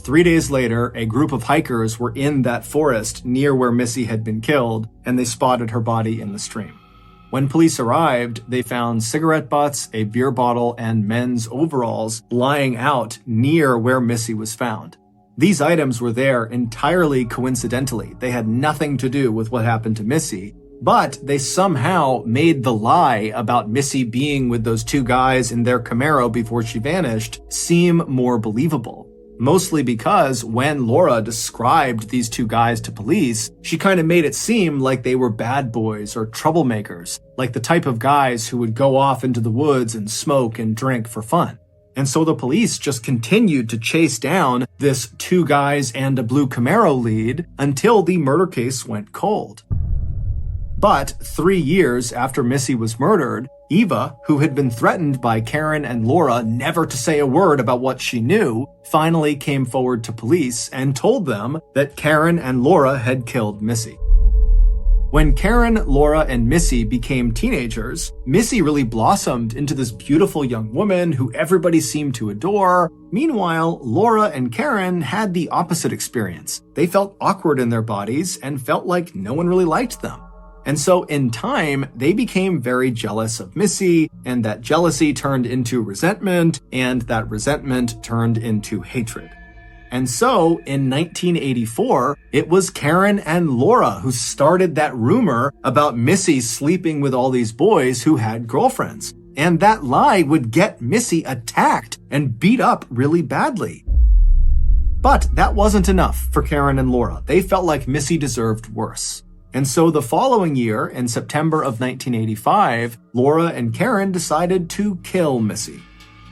3 days later, a group of hikers were in that forest near where Missy had been killed, and they spotted her body in the stream. When police arrived, they found cigarette butts, a beer bottle, and men's overalls lying out near where Missy was found. These items were there entirely coincidentally. They had nothing to do with what happened to Missy, but they somehow made the lie about Missy being with those two guys in their Camaro before she vanished seem more believable. Mostly because when Laura described these two guys to police, she kind of made it seem like they were bad boys or troublemakers, like the type of guys who would go off into the woods and smoke and drink for fun. And so the police just continued to chase down this two guys and a blue Camaro lead until the murder case went cold. But 3 years after Missy was murdered, Eva, who had been threatened by Karen and Laura never to say a word about what she knew, finally came forward to police and told them that Karen and Laura had killed Missy. When Karen, Laura, and Missy became teenagers, Missy really blossomed into this beautiful young woman who everybody seemed to adore. Meanwhile, Laura and Karen had the opposite experience. They felt awkward in their bodies and felt like no one really liked them. And so in time, they became very jealous of Missy, and that jealousy turned into resentment, and that resentment turned into hatred. And so in 1984, it was Karen and Laura who started that rumor about Missy sleeping with all these boys who had girlfriends. And that lie would get Missy attacked and beat up really badly. But that wasn't enough for Karen and Laura. They felt like Missy deserved worse. And so the following year, in September of 1985, Laura and Karen decided to kill Missy.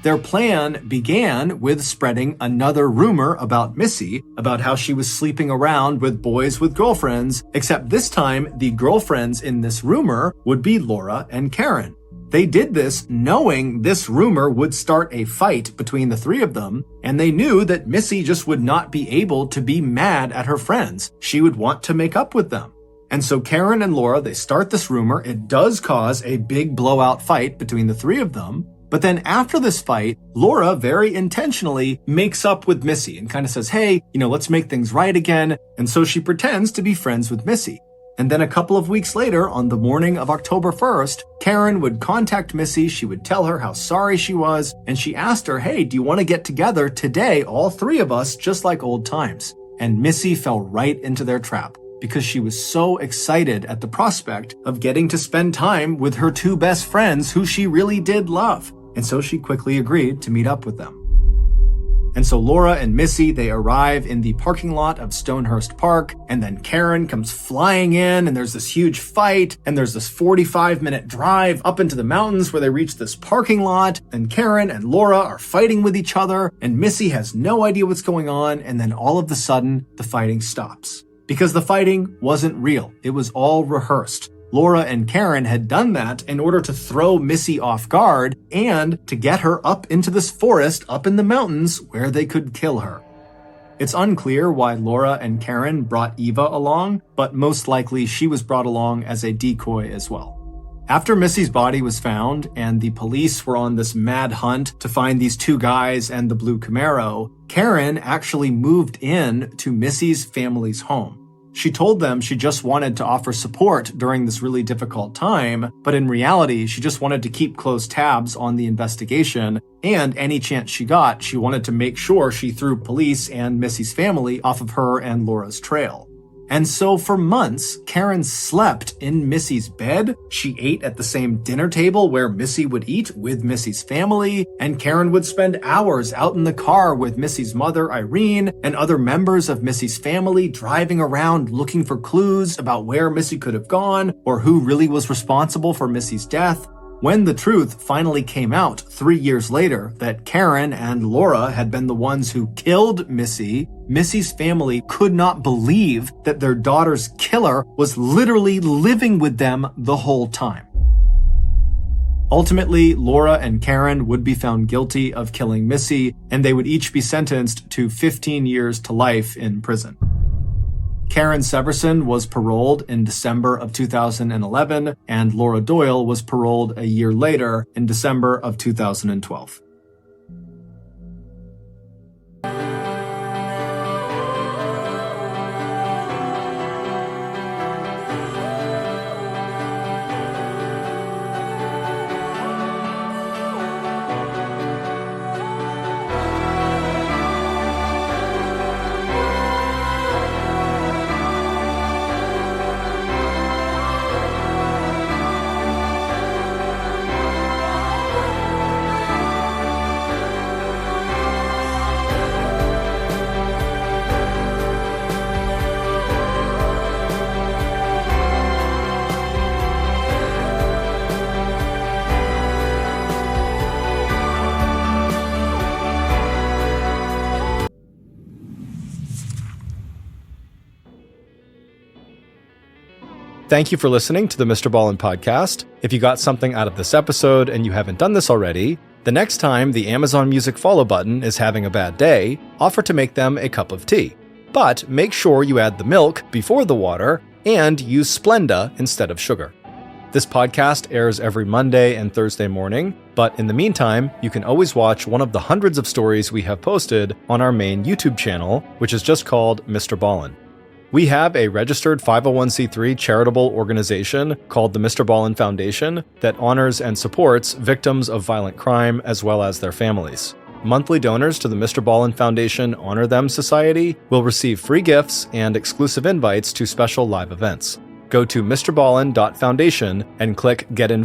Their plan began with spreading another rumor about Missy, about how she was sleeping around with boys with girlfriends, except this time the girlfriends in this rumor would be Laura and Karen. They did this knowing this rumor would start a fight between the three of them, and they knew that Missy just would not be able to be mad at her friends. She would want to make up with them. And so Karen and Laura, they start this rumor. It does cause a big blowout fight between the three of them. But then after this fight, Laura very intentionally makes up with Missy and kind of says, hey, let's make things right again. And so she pretends to be friends with Missy. And then a couple of weeks later, on the morning of October 1st, Karen would contact Missy. She would tell her how sorry she was. And she asked her, hey, do you want to get together today, all three of us, just like old times? And Missy fell right into their trap, because she was so excited at the prospect of getting to spend time with her two best friends who she really did love. And so she quickly agreed to meet up with them. And so Laura and Missy, they arrive in the parking lot of Stonehurst Park, and then Karen comes flying in, and there's this huge fight, and there's this 45-minute drive up into the mountains where they reach this parking lot, and Karen and Laura are fighting with each other, and Missy has no idea what's going on, and then all of a sudden, the fighting stops. Because the fighting wasn't real. It was all rehearsed. Laura and Karen had done that in order to throw Missy off guard and to get her up into this forest up in the mountains where they could kill her. It's unclear why Laura and Karen brought Eva along, but most likely she was brought along as a decoy as well. After Missy's body was found and the police were on this mad hunt to find these two guys and the blue Camaro, Karen actually moved in to Missy's family's home. She told them she just wanted to offer support during this really difficult time, but in reality, she just wanted to keep close tabs on the investigation, and any chance she got, she wanted to make sure she threw police and Missy's family off of her and Laura's trail. And so for months, Karen slept in Missy's bed. She ate at the same dinner table where Missy would eat with Missy's family, and Karen would spend hours out in the car with Missy's mother, Irene, and other members of Missy's family driving around looking for clues about where Missy could have gone or who really was responsible for Missy's death. When the truth finally came out 3 years later that Karen and Laura had been the ones who killed Missy, Missy's family could not believe that their daughter's killer was literally living with them the whole time. Ultimately, Laura and Karen would be found guilty of killing Missy, and they would each be sentenced to 15 years to life in prison. Karen Severson was paroled in December of 2011, and Laura Doyle was paroled a year later in December of 2012. Thank you for listening to the Mr. Ballin podcast. If you got something out of this episode and you haven't done this already, the next time the Amazon Music follow button is having a bad day, offer to make them a cup of tea. But make sure you add the milk before the water and use Splenda instead of sugar. This podcast airs every Monday and Thursday morning, but in the meantime, you can always watch one of the hundreds of stories we have posted on our main YouTube channel, which is just called Mr. Ballin. We have a registered 501c3 charitable organization called the Mr. Ballin Foundation that honors and supports victims of violent crime as well as their families. Monthly donors to the Mr. Ballin Foundation Honor Them Society will receive free gifts and exclusive invites to special live events. Go to mrballin.foundation and click Get Involved.